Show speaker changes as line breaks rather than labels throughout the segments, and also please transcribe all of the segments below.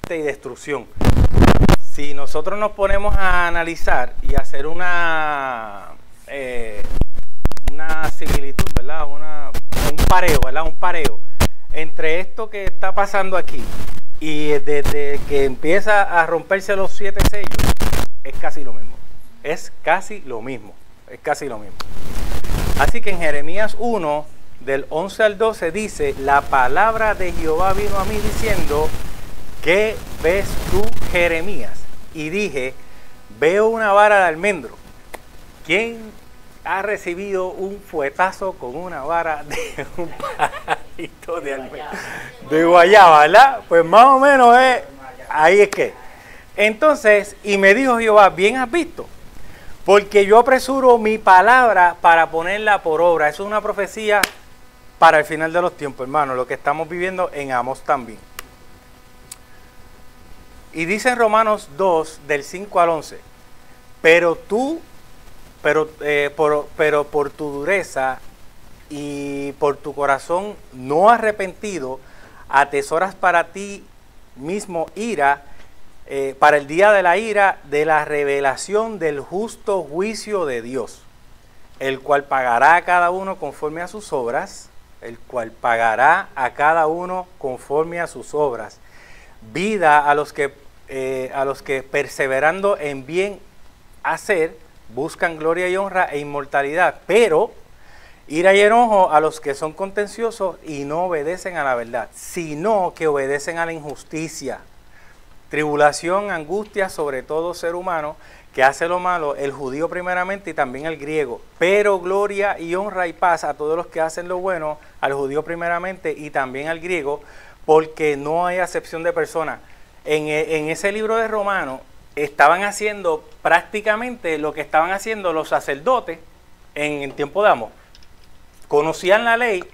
muerte y destrucción. Si nosotros nos ponemos a analizar y hacer una similitud, ¿verdad? Un pareo, ¿verdad? Un pareo entre esto que está pasando aquí y desde que empieza a romperse los 7 sellos, es casi lo mismo. Es casi lo mismo. Es casi lo mismo. Así que en Jeremías 1, del 11 al 12, dice: la palabra de Jehová vino a mí diciendo, ¿qué ves tú, Jeremías? Y dije, veo una vara de almendro. ¿Quién ha recibido un fuetazo con una vara de un pajarito de almendro? De guayaba, ¿verdad? Pues más o menos ahí es que. Entonces, y me dijo Jehová, bien has visto, porque yo apresuro mi palabra para ponerla por obra. Eso es una profecía para el final de los tiempos, hermano, lo que estamos viviendo en Amós también. Y dice en Romanos 2, del 5 al 11, pero por tu dureza y por tu corazón no arrepentido, atesoras para ti mismo ira, para el día de la ira, de la revelación del justo juicio de Dios, el cual pagará a cada uno conforme a sus obras, vida a los que perseverando en bien hacer, buscan gloria y honra e inmortalidad, pero ira y enojo a los que son contenciosos y no obedecen a la verdad, sino que obedecen a la injusticia. Tribulación, angustia sobre todo ser humano que hace lo malo, el judío primeramente y también el griego, pero gloria y honra y paz a todos los que hacen lo bueno, al judío primeramente y también al griego, porque no hay acepción de personas. En ese libro de Romanos estaban haciendo prácticamente lo que estaban haciendo los sacerdotes en el tiempo de Amós. Conocían la ley,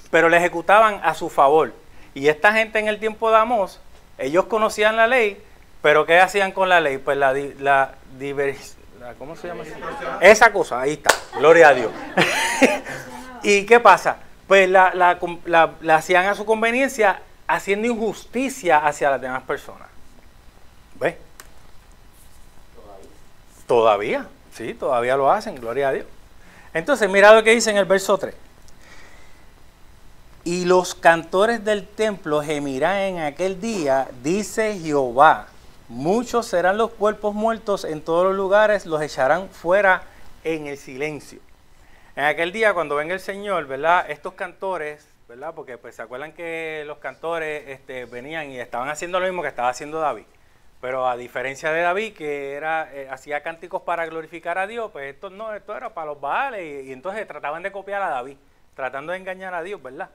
pero la ejecutaban a su favor. Y esta gente en el tiempo de Amós, ellos conocían la ley, pero ¿qué hacían con la ley? Pues ¿cómo se llama? Esa cosa, ahí está, gloria a Dios. ¿Y qué pasa? Pues la hacían a su conveniencia, haciendo injusticia hacia las demás personas. ¿Ves? Todavía, sí, todavía lo hacen, gloria a Dios. Entonces, mira lo que dice en el verso 3. Y los cantores del templo gemirán en aquel día, dice Jehová. Muchos serán los cuerpos muertos en todos los lugares, los echarán fuera en el silencio. En aquel día, cuando venga el Señor, ¿verdad? Estos cantores, ¿verdad? Porque pues se acuerdan que los cantores venían y estaban haciendo lo mismo que estaba haciendo David. Pero a diferencia de David, que hacía cánticos para glorificar a Dios, pues esto era para los Baales y entonces trataban de copiar a David, tratando de engañar a Dios, ¿verdad?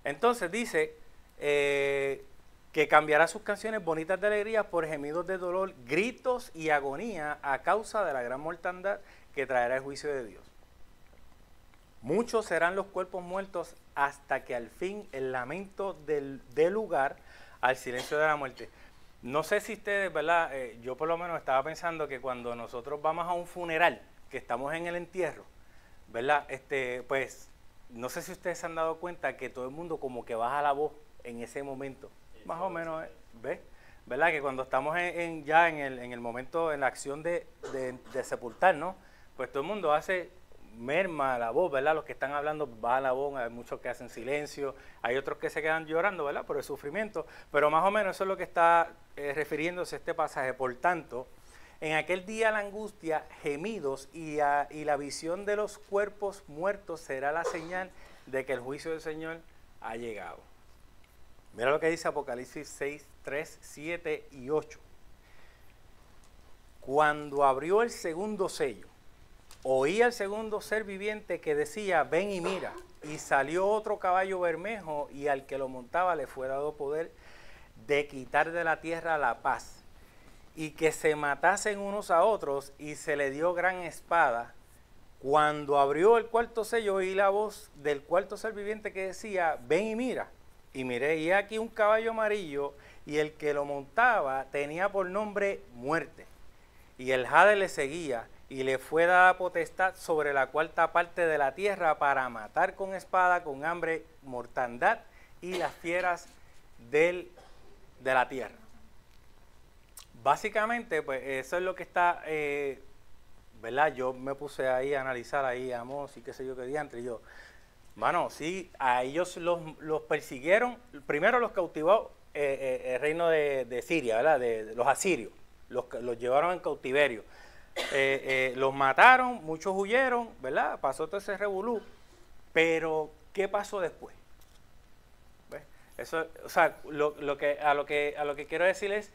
Entonces dice que cambiará sus canciones bonitas de alegría por gemidos de dolor, gritos y agonía a causa de la gran mortandad que traerá el juicio de Dios. Muchos serán los cuerpos muertos hasta que al fin el lamento dé lugar al silencio de la muerte. No sé si ustedes, ¿verdad? Yo por lo menos estaba pensando que cuando nosotros vamos a un funeral, que estamos en el entierro, ¿verdad? Pues no sé si ustedes se han dado cuenta que todo el mundo como que baja la voz en ese momento. Más o menos, ¿ves? ¿Verdad? Que cuando estamos ya en el momento, en la acción de sepultar, ¿no? Pues todo el mundo merma la voz, ¿verdad? Los que están hablando bajan la voz, hay muchos que hacen silencio, hay otros que se quedan llorando, ¿verdad? Por el sufrimiento, pero más o menos eso es lo que está refiriéndose a este pasaje. Por tanto, en aquel día la angustia, gemidos y la visión de los cuerpos muertos será la señal de que el juicio del Señor ha llegado. Mira lo que dice Apocalipsis 6, 3, 7 y 8. Cuando abrió el segundo sello, oí al segundo ser viviente que decía, ven y mira. Y salió otro caballo bermejo y al que lo montaba le fue dado poder de quitar de la tierra la paz y que se matasen unos a otros y se le dio gran espada. Cuando abrió el cuarto sello oí la voz del cuarto ser viviente que decía, ven y mira. Y miré, y aquí un caballo amarillo y el que lo montaba tenía por nombre Muerte. Y el jade le seguía y le fue dada potestad sobre la cuarta parte de la tierra para matar con espada, con hambre, mortandad y las fieras de la tierra. básicamente, pues eso es lo que está, ¿verdad? Yo me puse ahí a analizar ahí a Amós y qué sé yo qué diantre, y yo, mano, sí, a ellos los persiguieron, primero los cautivó el reino de Siria, ¿verdad? De los asirios, los llevaron en cautiverio. Los mataron, muchos huyeron, ¿verdad? Pasó todo ese revolú, pero ¿qué pasó después? ¿Ves? Eso, o sea, lo que quiero decir es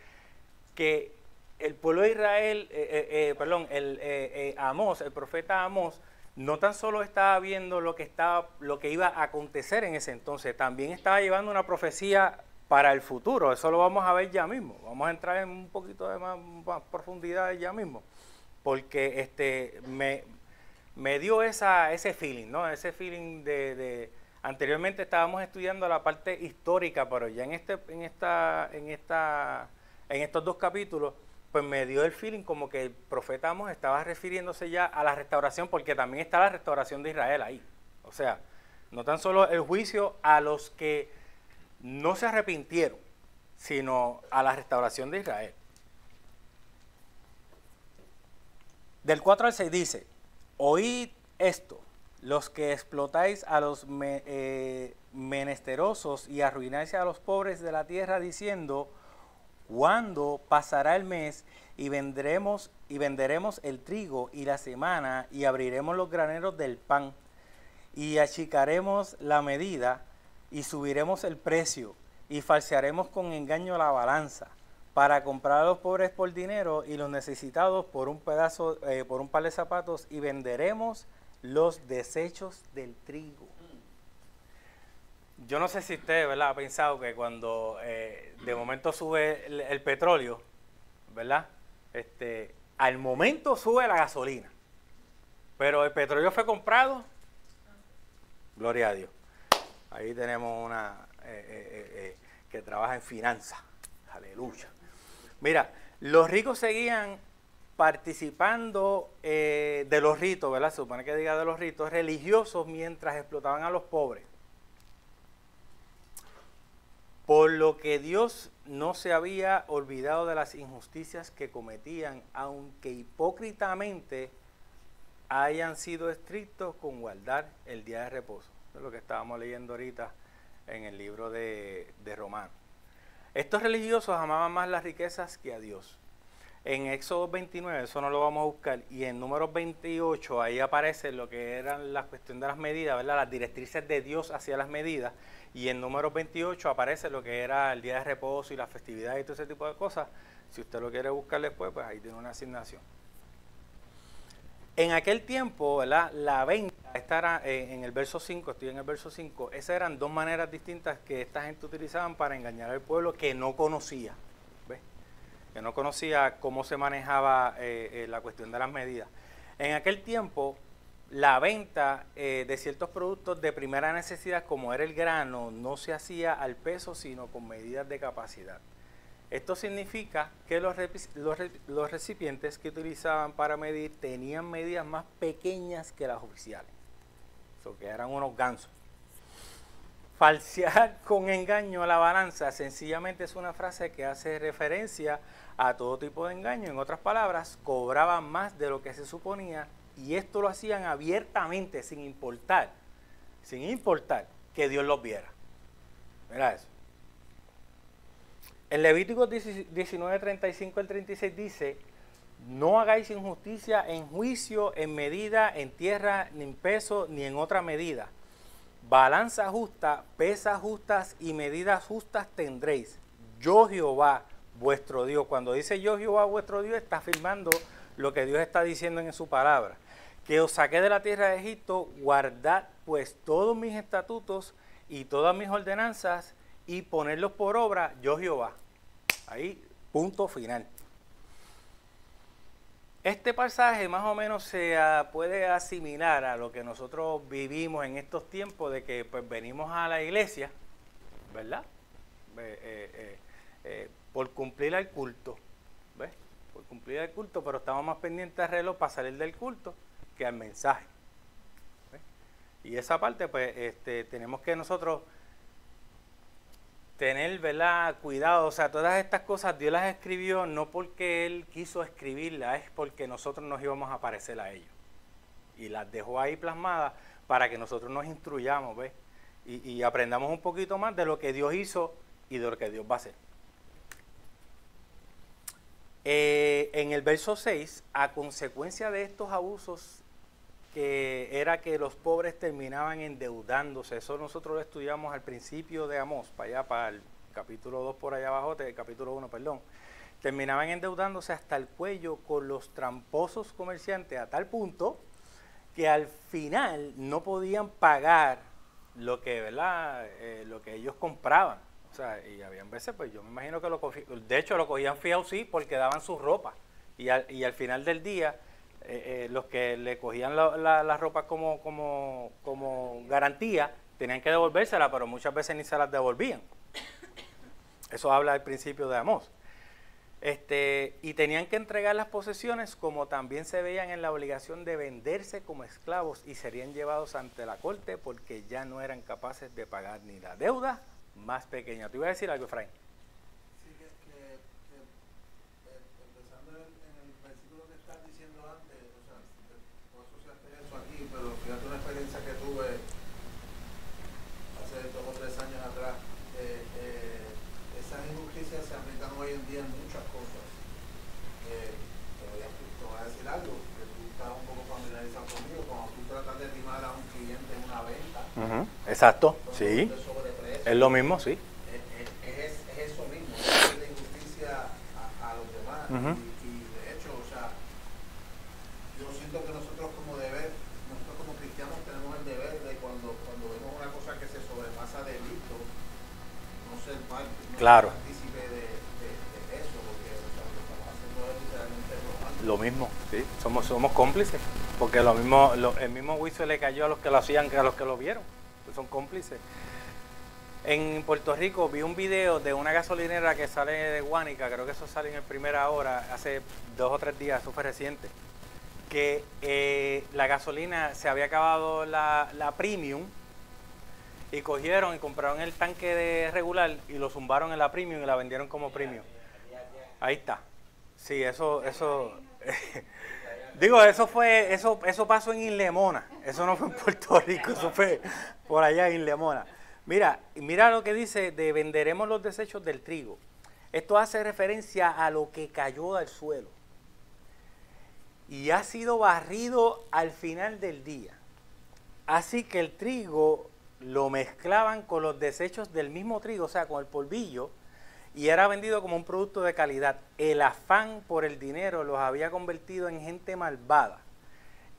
que el pueblo de Israel, perdón, Amós, el profeta Amós, no tan solo estaba viendo lo que iba a acontecer en ese entonces, también estaba llevando una profecía para el futuro. Eso lo vamos a ver ya mismo. Vamos a entrar en un poquito de más profundidad ya mismo, porque me dio ese feeling, ¿no? Ese feeling anteriormente estábamos estudiando la parte histórica, pero ya en estos dos capítulos, pues me dio el feeling como que el profeta Amós estaba refiriéndose ya a la restauración, porque también está la restauración de Israel ahí. O sea, no tan solo el juicio a los que no se arrepintieron, sino a la restauración de Israel. Del 4 al 6 dice, oíd esto, los que explotáis a los menesterosos y arruináis a los pobres de la tierra, diciendo, ¿cuándo pasará el mes y venderemos el trigo y la semana y abriremos los graneros del pan y achicaremos la medida y subiremos el precio y falsearemos con engaño la balanza para comprar a los pobres por dinero y los necesitados por un par de zapatos y venderemos los desechos del trigo? Yo no sé si usted, ¿verdad?, ha pensado que cuando de momento sube el petróleo, ¿verdad? Al momento sube la gasolina, pero el petróleo fue comprado, gloria a Dios. Ahí tenemos una que trabaja en finanzas, aleluya. Mira, los ricos seguían participando de los ritos, ¿verdad? Se supone que diga de los ritos religiosos mientras explotaban a los pobres. Por lo que Dios no se había olvidado de las injusticias que cometían, aunque hipócritamente hayan sido estrictos con guardar el día de reposo. Eso es lo que estábamos leyendo ahorita en el libro de Romanos. Estos religiosos amaban más las riquezas que a Dios. En Éxodo 29, eso no lo vamos a buscar, y en Números 28, ahí aparece lo que eran la cuestión de las medidas, ¿verdad? Las directrices de Dios hacia las medidas, y en Números 28 aparece lo que era el día de reposo y las festividades y todo ese tipo de cosas. Si usted lo quiere buscar después, pues ahí tiene una asignación. En aquel tiempo, ¿verdad?, la venta, esta era en el verso 5, estoy en el verso 5, esas eran dos maneras distintas que esta gente utilizaban para engañar al pueblo que no conocía, ¿ves? Que no conocía cómo se manejaba la cuestión de las medidas. En aquel tiempo, la venta de ciertos productos de primera necesidad, como era el grano, no se hacía al peso, sino con medidas de capacidad. Esto significa que los recipientes que utilizaban para medir tenían medidas más pequeñas que las oficiales. Eso que eran unos gansos. Falsear con engaño a la balanza sencillamente es una frase que hace referencia a todo tipo de engaño. En otras palabras, cobraban más de lo que se suponía, y esto lo hacían abiertamente, sin importar que Dios los viera. Mira eso. En Levítico 19, 35 al 36 dice, no hagáis injusticia en juicio, en medida, en tierra, ni en peso, ni en otra medida. Balanza justa, pesas justas y medidas justas tendréis. Yo Jehová, vuestro Dios. Cuando dice yo Jehová, vuestro Dios, está afirmando lo que Dios está diciendo en su palabra. Que os saqué de la tierra de Egipto, guardad pues todos mis estatutos y todas mis ordenanzas y ponerlos por obra, yo Jehová. Ahí, punto final. Este pasaje más o menos se puede asimilar a lo que nosotros vivimos en estos tiempos de que pues venimos a la iglesia, ¿verdad? Por cumplir el culto, ¿ves? Por cumplir el culto, pero estamos más pendientes al reloj para salir del culto que al mensaje, ¿ves? Y esa parte pues tenemos que nosotros tener, ¿verdad?, cuidado. O sea, todas estas cosas Dios las escribió no porque Él quiso escribirlas, es porque nosotros nos íbamos a parecer a ellos. Y las dejó ahí plasmadas para que nosotros nos instruyamos, ¿ves? Y aprendamos un poquito más de lo que Dios hizo y de lo que Dios va a hacer. En el verso 6, a consecuencia de estos abusos, que era que los pobres terminaban endeudándose, eso nosotros lo estudiamos al principio de Amós, para allá, para el capítulo 2 por allá abajo, capítulo 1, perdón, terminaban endeudándose hasta el cuello con los tramposos comerciantes a tal punto que al final no podían pagar lo que, ¿verdad?, lo que ellos compraban. O sea, y habían veces, pues yo me imagino que de hecho lo cogían fiado, sí, porque daban sus ropa. Y al final del día, los que le cogían la ropa como garantía, tenían que devolvérsela, pero muchas veces ni se las devolvían. Eso habla al principio de Amós. Y tenían que entregar las posesiones, como también se veían en la obligación de venderse como esclavos y serían llevados ante la corte porque ya no eran capaces de pagar ni la deuda más pequeña. ¿Te iba a decir algo, Efraín?
Sí, empezando en el versículo que estás diciendo antes, o sea, no asociaste eso aquí, pero fíjate una experiencia que tuve hace 2 o 3 años atrás. Esas injusticias se aplican hoy en día en muchas cosas. Te voy a decir algo, que tú estás un poco familiarizado conmigo, cuando tú tratas de timar a un cliente en una venta.
Exacto, sí. Es lo mismo, sí.
Es eso mismo, es la injusticia a los demás. Y de hecho, o sea, yo siento que nosotros como cristianos tenemos el deber de cuando vemos una cosa que se sobrepasa de listo, no ser
claro,
partícipe de eso, porque o sea, lo que estamos haciendo es literalmente robando.
Lo mismo, sí, somos cómplices, porque el mismo juicio le cayó a los que lo hacían que a los que lo vieron, son cómplices. En Puerto Rico vi un video de una gasolinera que sale de Guánica, creo que eso sale en el Primera Hora, hace 2 o 3 días, eso fue reciente, que la gasolina se había acabado la premium y cogieron y compraron el tanque de regular y lo zumbaron en la premium y la vendieron como premium. Ahí está. Sí, eso digo, eso pasó en Inlemona, eso no fue en Puerto Rico, eso fue por allá en Inlemona. Mira lo que dice de venderemos los desechos del trigo. Esto hace referencia a lo que cayó del suelo y ha sido barrido al final del día. Así que el trigo lo mezclaban con los desechos del mismo trigo, o sea, con el polvillo, y era vendido como un producto de calidad. El afán por el dinero los había convertido en gente malvada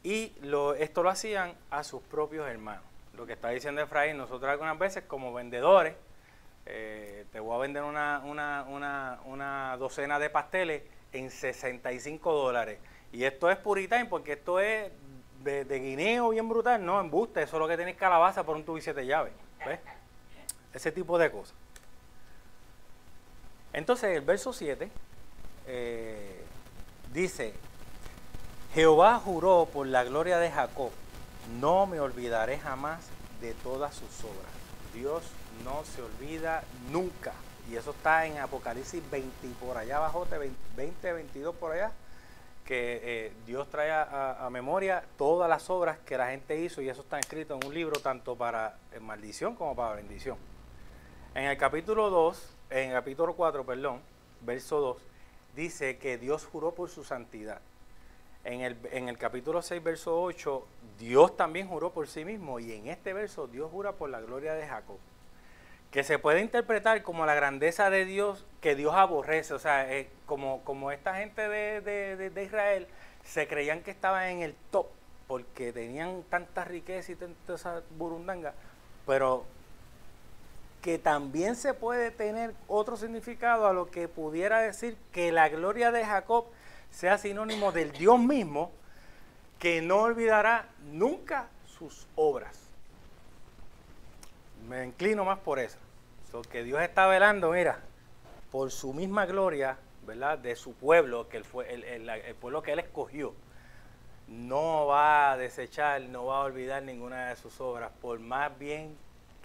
y esto lo hacían a sus propios hermanos. Lo que está diciendo Efraín, nosotros algunas veces como vendedores, te voy a vender una docena de pasteles en $65. Y esto es Puritime porque esto es de guineo bien brutal, no, embuste, eso es lo que tienes calabaza por un tubo y 7 llaves. ¿Ves? Ese tipo de cosas. Entonces el verso 7 dice, Jehová juró por la gloria de Jacob, no me olvidaré jamás de todas sus obras. Dios no se olvida nunca. Y eso está en Apocalipsis 20 por allá abajo, 20, 22 por allá, que Dios trae a memoria todas las obras que la gente hizo y eso está escrito en un libro tanto para maldición como para bendición. En el capítulo 4, verso 2, dice que Dios juró por su santidad. En el capítulo 6, verso 8, Dios también juró por sí mismo y en este verso Dios jura por la gloria de Jacob, que se puede interpretar como la grandeza de Dios que Dios aborrece, o sea, como esta gente de Israel se creían que estaban en el top porque tenían tanta riqueza y tanta burundanga, pero que también se puede tener otro significado a lo que pudiera decir que la gloria de Jacob sea sinónimo del Dios mismo, que no olvidará nunca sus obras. Me inclino más por eso. Que Dios está velando, mira, por su misma gloria, ¿verdad? De su pueblo, que el pueblo que Él escogió. No va a desechar, no va a olvidar ninguna de sus obras, por más bien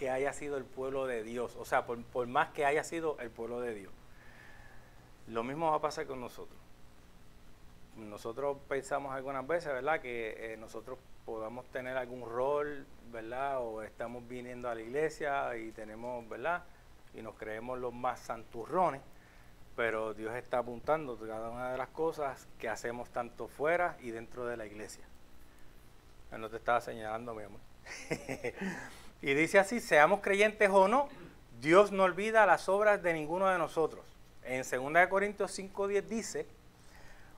que haya sido el pueblo de Dios, o sea, por más que haya sido el pueblo de Dios. Lo mismo va a pasar con nosotros. Nosotros pensamos algunas veces, ¿verdad?, que nosotros podamos tener algún rol, ¿verdad?, o estamos viniendo a la iglesia y tenemos, ¿verdad?, y nos creemos los más santurrones, pero Dios está apuntando cada una de las cosas que hacemos tanto fuera y dentro de la iglesia. Él no te estaba señalando, mi amor. Y dice así: seamos creyentes o no, Dios no olvida las obras de ninguno de nosotros. En 2 Corintios 5:10 dice: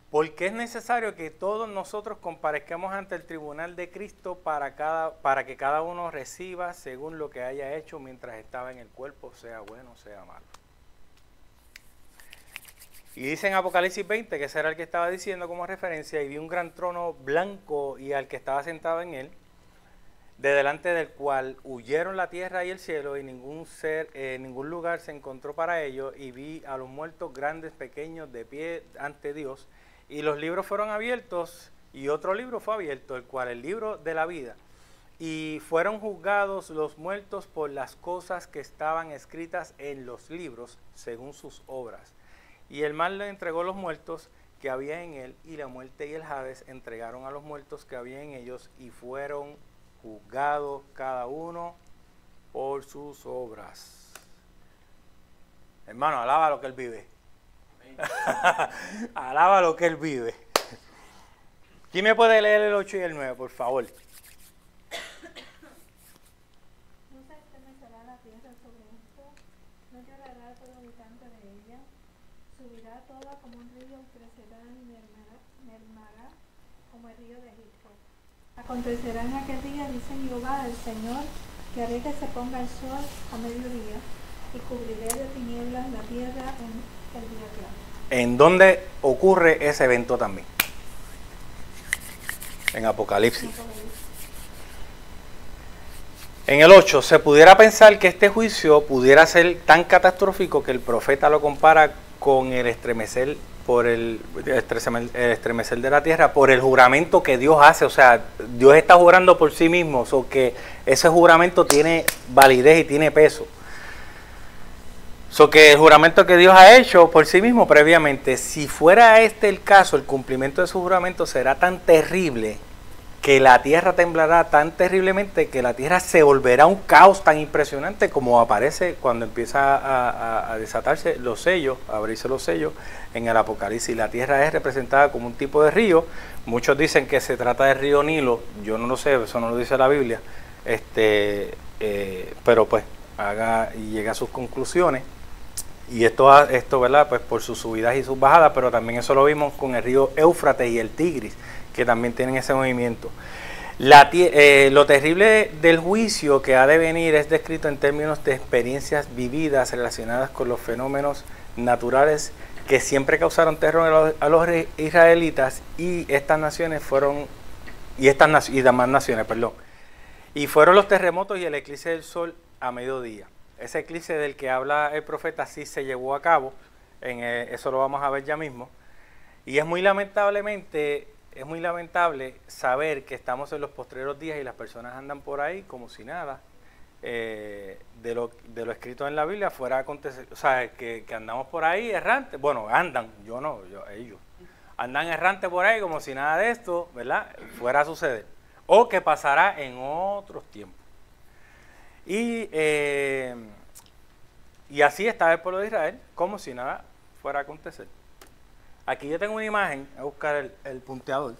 porque es necesario que todos nosotros comparezcamos ante el tribunal de Cristo para que cada uno reciba según lo que haya hecho mientras estaba en el cuerpo, sea bueno, sea malo. Y dice en Apocalipsis 20, que ese era el que estaba diciendo como referencia: y vi un gran trono blanco y al que estaba sentado en él, de delante del cual huyeron la tierra y el cielo, y ningún lugar se encontró para ellos, y vi a los muertos grandes, pequeños, de pie ante Dios, y los libros fueron abiertos, y otro libro fue abierto, el cual el libro de la vida. Y fueron juzgados los muertos por las cosas que estaban escritas en los libros, según sus obras. Y el mal le entregó los muertos que había en él, y la muerte y el Hades entregaron a los muertos que había en ellos, y fueron juzgados cada uno por sus obras. Hermano, alaba lo que él vive. Alaba lo que él vive. ¿Quién me puede leer el 8 y el 9, por favor?
No se estremecerá la tierra sobre esto, no llorará todo habitante de ella, subirá toda como un río, crecerá y mermará como el río de Egipto. Acontecerá en aquel día, dice Jehová el Señor, que haré que se ponga el sol a mediodía y cubriré de tinieblas la tierra en el día claro.
¿En dónde ocurre ese evento también? En Apocalipsis. En el 8, se pudiera pensar que este juicio pudiera ser tan catastrófico que el profeta lo compara con el estremecer estremecer de la tierra por el juramento que Dios hace. O sea, Dios está jurando por sí mismo, o sea, que ese juramento tiene validez y tiene peso. So que el juramento que Dios ha hecho por sí mismo previamente, si fuera este el caso, el cumplimiento de su juramento será tan terrible que la tierra temblará tan terriblemente que la tierra se volverá un caos tan impresionante como aparece cuando empieza a desatarse los sellos, a abrirse los sellos en el Apocalipsis. La tierra es representada como un tipo de río. Muchos dicen que se trata del río Nilo. Yo no lo sé, eso no lo dice la Biblia. Pero pues haga y llega a sus conclusiones. Y esto, ¿verdad? Pues por sus subidas y sus bajadas, pero también eso lo vimos con el río Éufrates y el Tigris, que también tienen ese movimiento. Lo terrible del juicio que ha de venir es descrito en términos de experiencias vividas relacionadas con los fenómenos naturales que siempre causaron terror a los israelitas y estas naciones fueron, y demás naciones, perdón. Y fueron los terremotos y el eclipse del sol a mediodía. Ese eclipse del que habla el profeta sí se llevó a cabo, eso lo vamos a ver ya mismo. Y es muy lamentable saber que estamos en los postreros días y las personas andan por ahí como si nada de lo escrito en la Biblia fuera a acontecer. O sea, que andamos por ahí errantes. Bueno, andan, ellos andan errantes por ahí como si nada de esto, ¿verdad?, fuera a suceder. O que pasará en otros tiempos. Y así está el pueblo de Israel, como si nada fuera a acontecer. Aquí yo tengo una imagen, voy a buscar el punteador.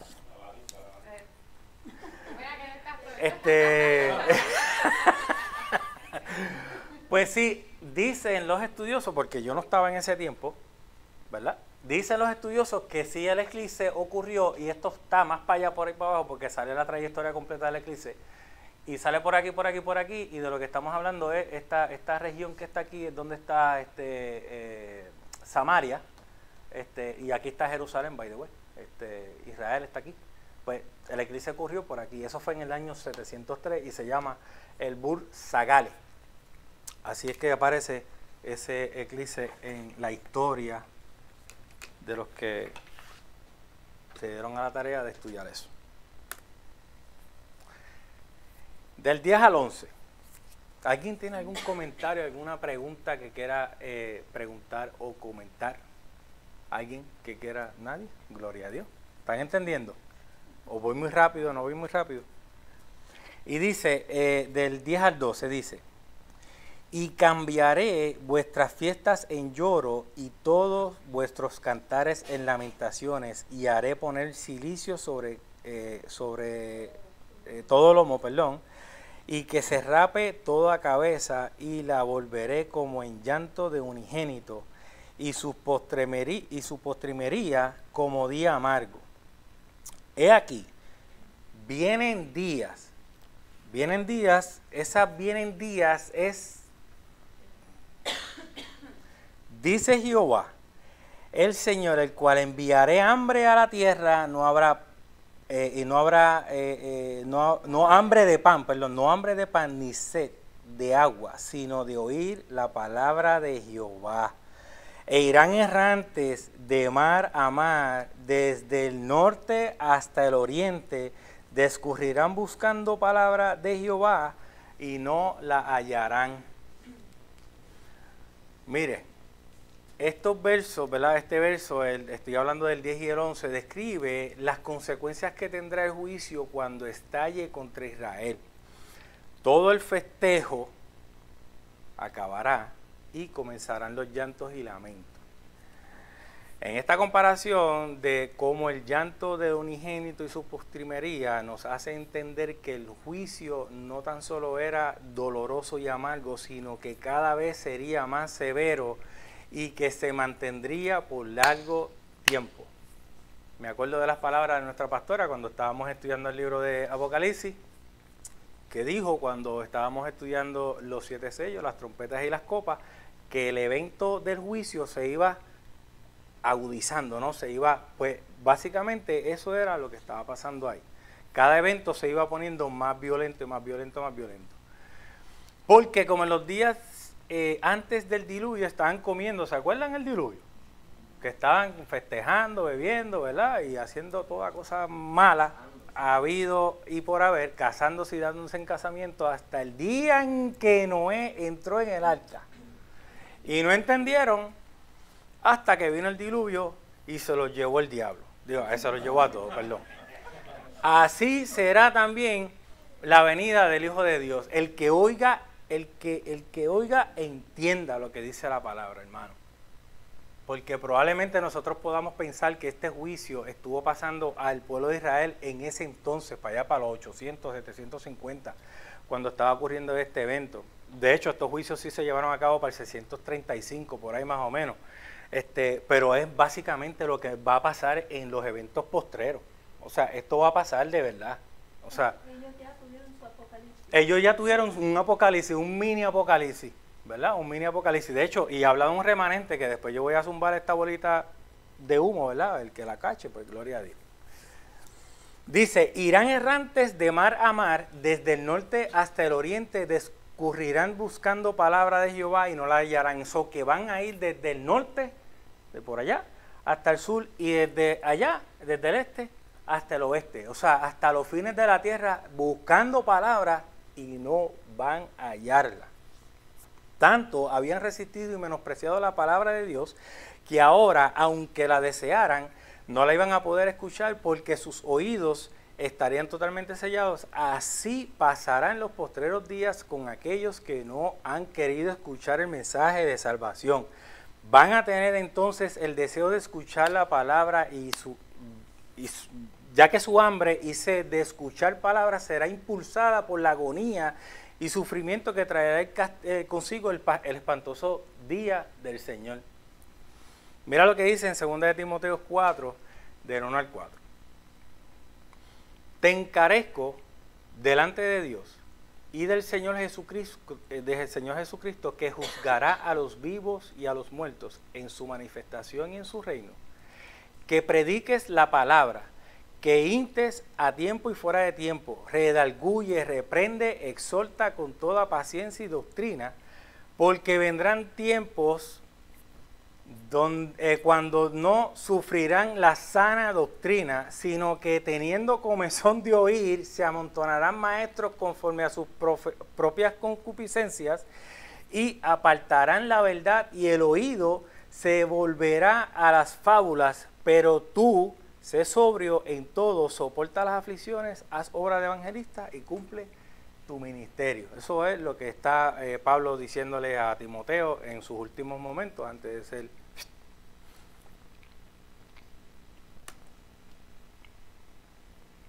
Pues sí, dicen los estudiosos, porque yo no estaba en ese tiempo, ¿verdad? Dicen los estudiosos que sí el eclipse ocurrió, y esto está más para allá, por ahí para abajo, porque sale la trayectoria completa del eclipse. Y sale por aquí, por aquí, por aquí, y de lo que estamos hablando es esta región que está aquí, es donde está Samaria, y aquí está Jerusalén, by the way, Israel está aquí. Pues el eclipse ocurrió por aquí, eso fue en el año 703 y se llama el Bur Sagale. Así es que aparece ese eclipse en la historia de los que se dieron a la tarea de estudiar eso. Del 10 al 11, ¿Alguien tiene algún comentario, alguna pregunta que quiera preguntar o comentar? ¿Alguien que quiera? ¿Nadie? Gloria a Dios. ¿Están entendiendo? ¿O voy muy rápido o no voy muy rápido? Y dice, del 10 al 12, dice: y cambiaré vuestras fiestas en lloro y todos vuestros cantares en lamentaciones, y haré poner cilicio sobre todo lomo, y que se rape toda cabeza, y la volveré como en llanto de unigénito, y su postrimería como día amargo. He aquí, vienen días, esas vienen días es, dice Jehová, el Señor, el cual enviaré hambre a la tierra, no hambre de pan, no hambre de pan ni sed de agua, sino de oír la palabra de Jehová. E irán errantes de mar a mar, desde el norte hasta el oriente, discurrirán buscando palabra de Jehová y no la hallarán. Mire, estos versos, ¿verdad? Este verso, estoy hablando del 10 y el 11, describe las consecuencias que tendrá el juicio cuando estalle contra Israel. Todo el festejo acabará y comenzarán los llantos y lamentos. En esta comparación de cómo el llanto de unigénito y su postrimería nos hace entender que el juicio no tan solo era doloroso y amargo, sino que cada vez sería más severo y que se mantendría por largo tiempo. Me acuerdo de las palabras de nuestra pastora cuando estábamos estudiando el libro de Apocalipsis, que dijo cuando estábamos estudiando los 7 sellos, las trompetas y las copas, que el evento del juicio se iba agudizando, ¿no? Se iba, pues básicamente eso era lo que estaba pasando ahí. Cada evento se iba poniendo más violento y más violento, más violento. Porque como en los días antes del diluvio estaban comiendo, ¿se acuerdan el diluvio? Que estaban festejando, bebiendo, ¿verdad? Y haciendo toda cosa mala, habido y por haber, casándose y dándose en casamiento hasta el día en que Noé entró en el arca. Y no entendieron hasta que vino el diluvio y se los llevó el diablo. Digo, se los llevó a todos, perdón. Así será también la venida del Hijo de Dios. El que oiga, entienda lo que dice la palabra, hermano. Porque probablemente nosotros podamos pensar que este juicio estuvo pasando al pueblo de Israel en ese entonces, para allá para los 800, 750, cuando estaba ocurriendo este evento. De hecho, estos juicios sí se llevaron a cabo para el 635, por ahí más o menos. Pero es básicamente lo que va a pasar en los eventos postreros. O sea, esto va a pasar de verdad. O sea,
Ellos ya tuvieron su apocalipsis.
Ellos ya tuvieron un apocalipsis, un mini apocalipsis, ¿verdad? Un mini apocalipsis. De hecho, y habla de un remanente que después yo voy a zumbar esta bolita de humo, ¿verdad? El que la cache, pues gloria a Dios. Dice, irán errantes de mar a mar, desde el norte hasta el oriente, discurrirán buscando palabra de Jehová y no la hallarán. Eso que van a ir desde el norte, de por allá, hasta el sur, y desde allá, desde el este, hasta el oeste. O sea, hasta los fines de la tierra, buscando palabra y no van a hallarla. Tanto habían resistido y menospreciado la palabra de Dios, que ahora, aunque la desearan, no la iban a poder escuchar porque sus oídos estarían totalmente sellados. Así pasarán los postreros días con aquellos que no han querido escuchar el mensaje de salvación. Van a tener entonces el deseo de escuchar la palabra ya que su hambre y sed de escuchar palabra será impulsada por la agonía y sufrimiento que traerá consigo el espantoso día del Señor. Mira lo que dice en 2 de Timoteo 4, del 1 al 4. Te encarezco delante de Dios y del Señor Jesucristo, que juzgará a los vivos y a los muertos en su manifestación y en su reino, que prediques la palabra, que instes a tiempo y fuera de tiempo, redarguye, reprende, exhorta con toda paciencia y doctrina, porque vendrán tiempos cuando no sufrirán la sana doctrina, sino que teniendo comezón de oír, se amontonarán maestros conforme a sus propias concupiscencias y apartarán la verdad, y el oído se volverá a las fábulas. Pero tú, sé sobrio en todo, soporta las aflicciones, haz obra de evangelista y cumple tu ministerio. Eso es lo que está Pablo diciéndole a Timoteo en sus últimos momentos antes de ser...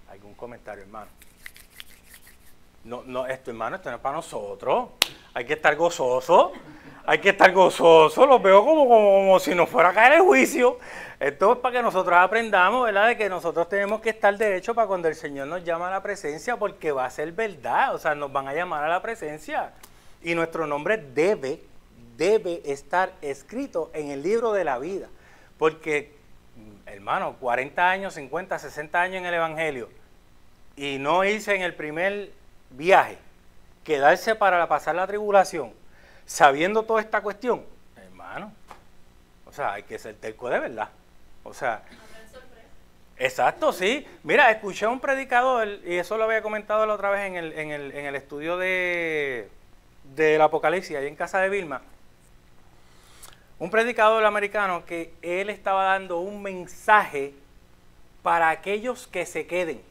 ¿Algún comentario, hermano? No, hermano, esto no es para nosotros. Hay que estar gozoso. Hay que estar gozoso. Lo veo como si nos fuera a caer el juicio. Esto es para que nosotros aprendamos, ¿verdad? De que nosotros tenemos que estar derechos para cuando el Señor nos llama a la presencia, porque va a ser verdad. O sea, nos van a llamar a la presencia. Y nuestro nombre debe estar escrito en el libro de la vida. Porque, hermano, 40 años, 50, 60 años en el Evangelio y no irse en el primer viaje, quedarse para pasar la tribulación, sabiendo toda esta cuestión, hermano, o sea, hay que ser terco de verdad. O sea, exacto, sí. Mira, escuché a un predicador, y eso lo había comentado la otra vez en el estudio del Apocalipsis, ahí en casa de Vilma. Un predicador americano que él estaba dando un mensaje para aquellos que se queden.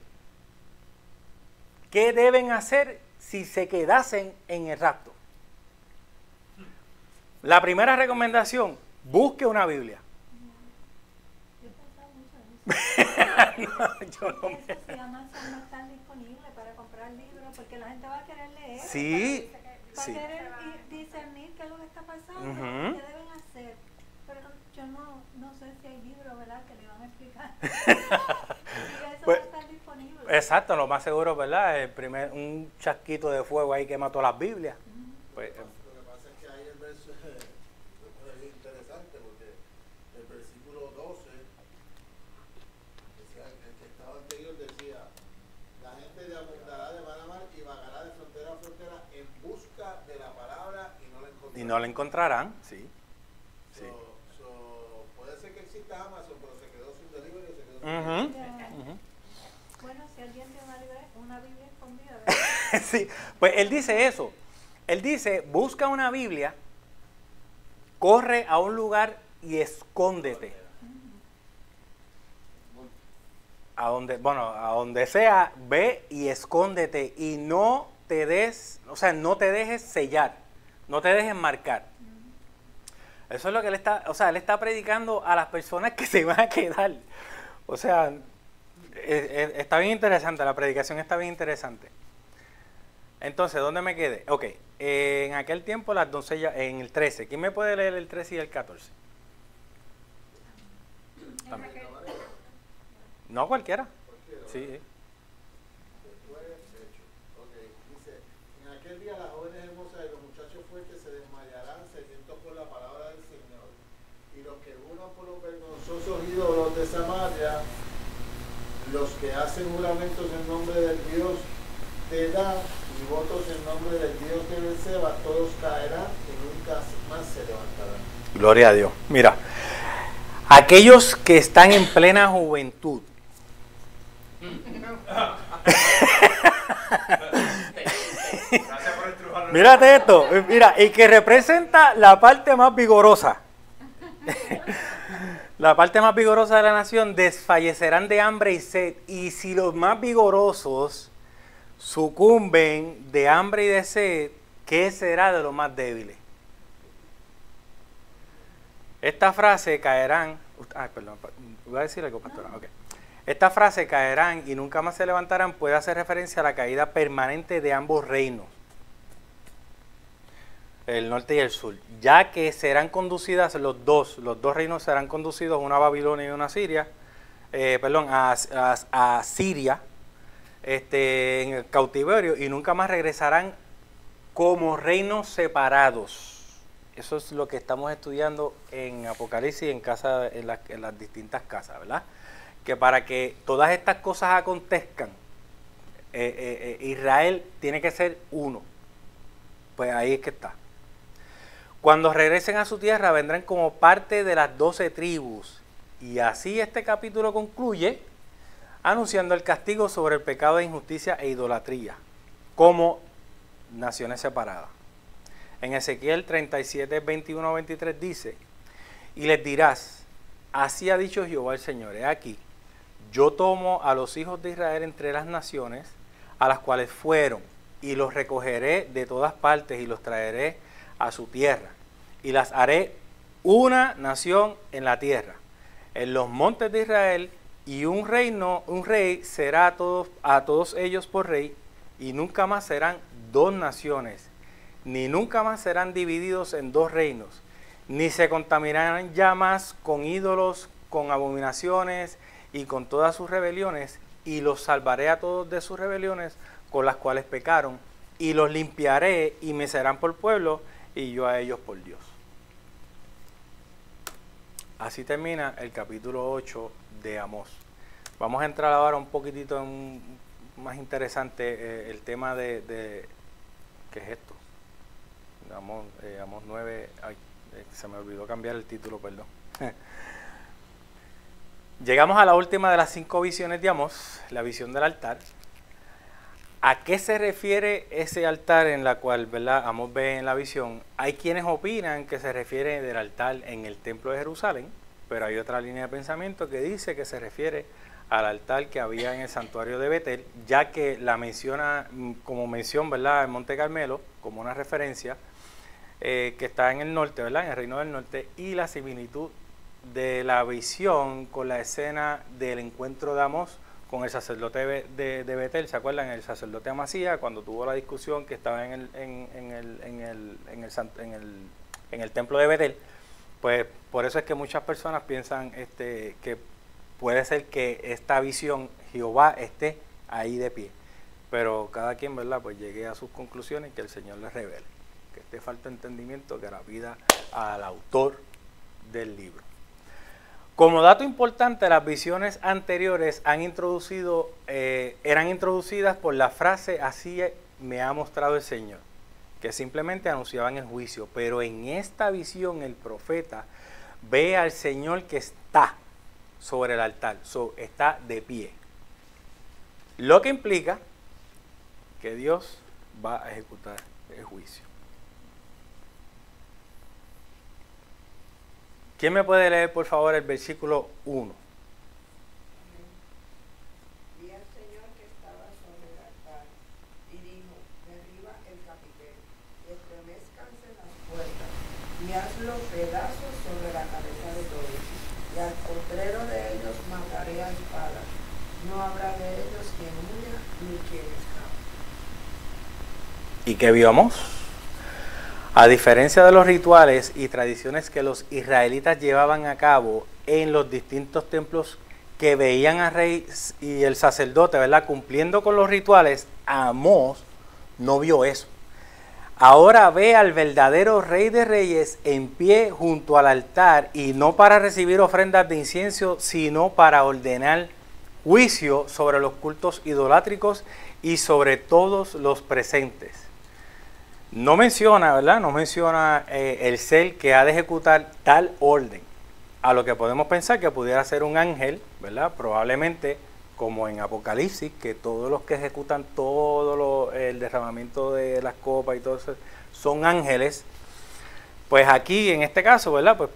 ¿Qué deben hacer si se quedasen en el rapto? La primera recomendación, busque una Biblia.
Yo he pensado mucho en eso.
No, yo no me...
Si Amazon no está disponible para comprar libros, porque la gente va a querer leer.
Sí,
Va a
sí.
querer discernir qué es lo que está pasando,
Ujú.
qué deben hacer. Pero yo no sé si hay libros, ¿verdad?, que le van a explicar. Y eso
Pues,
va a estar disponible.
exacto, lo más seguro, ¿verdad? Un chasquito de fuego ahí que mató las Biblias. Pues,
Lo que pasa es que ahí el verso es interesante porque el versículo 12, decía, el que estaba anterior decía, la gente le abundará de mar a mar y vagará de frontera a frontera en busca de la palabra y no la encontrarán.
y no la encontrarán, sí. Sí.
Puede ser que exista Amazon, pero se quedó sin delivery, se quedó sin
Ujú.
Ya.
Ujú.
Bueno, si alguien tiene una Biblia escondida, ¿verdad?
Sí, pues él dice eso. Él dice, busca una Biblia, corre a un lugar y escóndete. A donde sea, ve y escóndete y no te dejes sellar, no te dejes marcar. Eso es lo que él está predicando a las personas que se van a quedar. O sea, está bien interesante, la predicación está bien interesante. Entonces, ¿dónde me quedé? Ok, en aquel tiempo las doncellas, en el 13. ¿Quién me puede leer el 13 y el 14? También. No, cualquiera. Sí.
Después, hecho. Ok, dice, en aquel día las jóvenes hermosas y los muchachos fuertes se desmayarán sedientos por la palabra del Señor. Y los que juran por los vergonzosos ídolos de Samaria, los que hacen juramentos en nombre del Dios de Dan y votos en nombre del Dios de Berseba, todos caerán y nunca más se levantarán.
Gloria a Dios. Mira, aquellos que están en plena juventud. Mírate esto, mira, y que representa la parte más vigorosa. La parte más vigorosa de la nación, desfallecerán de hambre y sed. Y si los más vigorosos sucumben de hambre y de sed, ¿qué será de los más débiles? Esta frase caerán, perdón, voy a decir algo, pastora. Okay. Esta frase caerán y nunca más se levantarán puede hacer referencia a la caída permanente de ambos reinos, el norte y el sur, ya que serán conducidas los dos reinos serán conducidos, una a Babilonia y una a Siria, a Siria, en el cautiverio, y nunca más regresarán como reinos separados. Eso es lo que estamos estudiando en Apocalipsis, en las distintas casas, ¿verdad? Que para que todas estas cosas acontezcan, Israel tiene que ser uno. Pues ahí es que está. Cuando regresen a su tierra vendrán como parte de las 12 tribus. Y así este capítulo concluye anunciando el castigo sobre el pecado de injusticia e idolatría como naciones separadas. En Ezequiel 37, 21, 23 dice: y les dirás, así ha dicho Jehová el Señor, he aquí, yo tomo a los hijos de Israel entre las naciones a las cuales fueron, y los recogeré de todas partes y los traeré a su tierra, y las haré una nación en la tierra, en los montes de Israel, y un rey será a todos ellos por rey, y nunca más serán dos naciones, ni nunca más serán divididos en dos reinos, ni se contaminarán ya más con ídolos, con abominaciones y con todas sus rebeliones, y los salvaré a todos de sus rebeliones con las cuales pecaron, y los limpiaré y me serán por pueblo, y yo a ellos por Dios. Así termina el capítulo 8 de Amós. Vamos a entrar ahora un poquitito más interesante, el tema de ¿qué es esto? Amós 9, ay, se me olvidó cambiar el título, perdón. Llegamos a la última de las 5 visiones de Amós, la visión del altar. ¿A qué se refiere ese altar en la cual, ¿verdad?, Amós ve en la visión? Hay quienes opinan que se refiere del altar en el templo de Jerusalén, pero hay otra línea de pensamiento que dice que se refiere al altar que había en el santuario de Betel, ya que la menciona como mención, ¿verdad?, en Monte Carmelo, como una referencia, que está en el norte, ¿verdad?, en el reino del norte, y la similitud de la visión con la escena del encuentro de Amós con el sacerdote de Betel. ¿Se acuerdan? El sacerdote Amasías, cuando tuvo la discusión que estaba en el templo de Betel. Pues por eso es que muchas personas piensan que puede ser que esta visión Jehová esté ahí de pie, pero cada quien, ¿verdad?, pues llegue a sus conclusiones y que el Señor les revele, que esté falta de entendimiento, que la pida al autor del libro. Como dato importante, las visiones anteriores eran introducidas por la frase así me ha mostrado el Señor, que simplemente anunciaban el juicio, pero en esta visión el profeta ve al Señor que está sobre el altar, está de pie, lo que implica que Dios va a ejecutar el juicio. ¿Quién me puede leer, por favor, el versículo 1?
Vi al Señor que estaba sobre el altar y dijo, derriba el capitel, y estremezcanse las puertas, y hazlo pedazos sobre la cabeza de todos, y al postrero de ellos mataré a espada. No habrá de ellos quien huya ni quien escape.
¿Y qué vio Amós? A diferencia de los rituales y tradiciones que los israelitas llevaban a cabo en los distintos templos que veían al rey y el sacerdote, ¿verdad?, cumpliendo con los rituales, Amós no vio eso. Ahora ve al verdadero Rey de Reyes en pie junto al altar, y no para recibir ofrendas de incienso, sino para ordenar juicio sobre los cultos idolátricos y sobre todos los presentes. No menciona, ¿verdad?, no menciona el ser que ha de ejecutar tal orden, a lo que podemos pensar que pudiera ser un ángel, ¿verdad?, probablemente como en Apocalipsis, que todos los que ejecutan todo el derramamiento de las copas y todo eso son ángeles. Pues aquí, en este caso, ¿verdad?, pues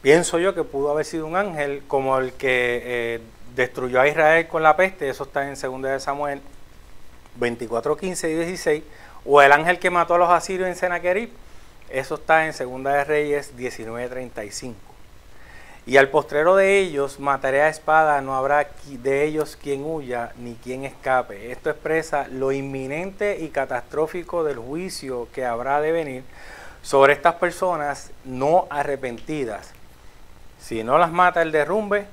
pienso yo que pudo haber sido un ángel como el que destruyó a Israel con la peste. Eso está en 2 de Samuel 24, 15 y 16, o el ángel que mató a los asirios en Senaquerib. Eso está en 2 de Reyes 19, 35. Y al postrero de ellos mataré a espada, no habrá de ellos quien huya ni quien escape. Esto expresa lo inminente y catastrófico del juicio que habrá de venir sobre estas personas no arrepentidas. Si no las mata el derrumbe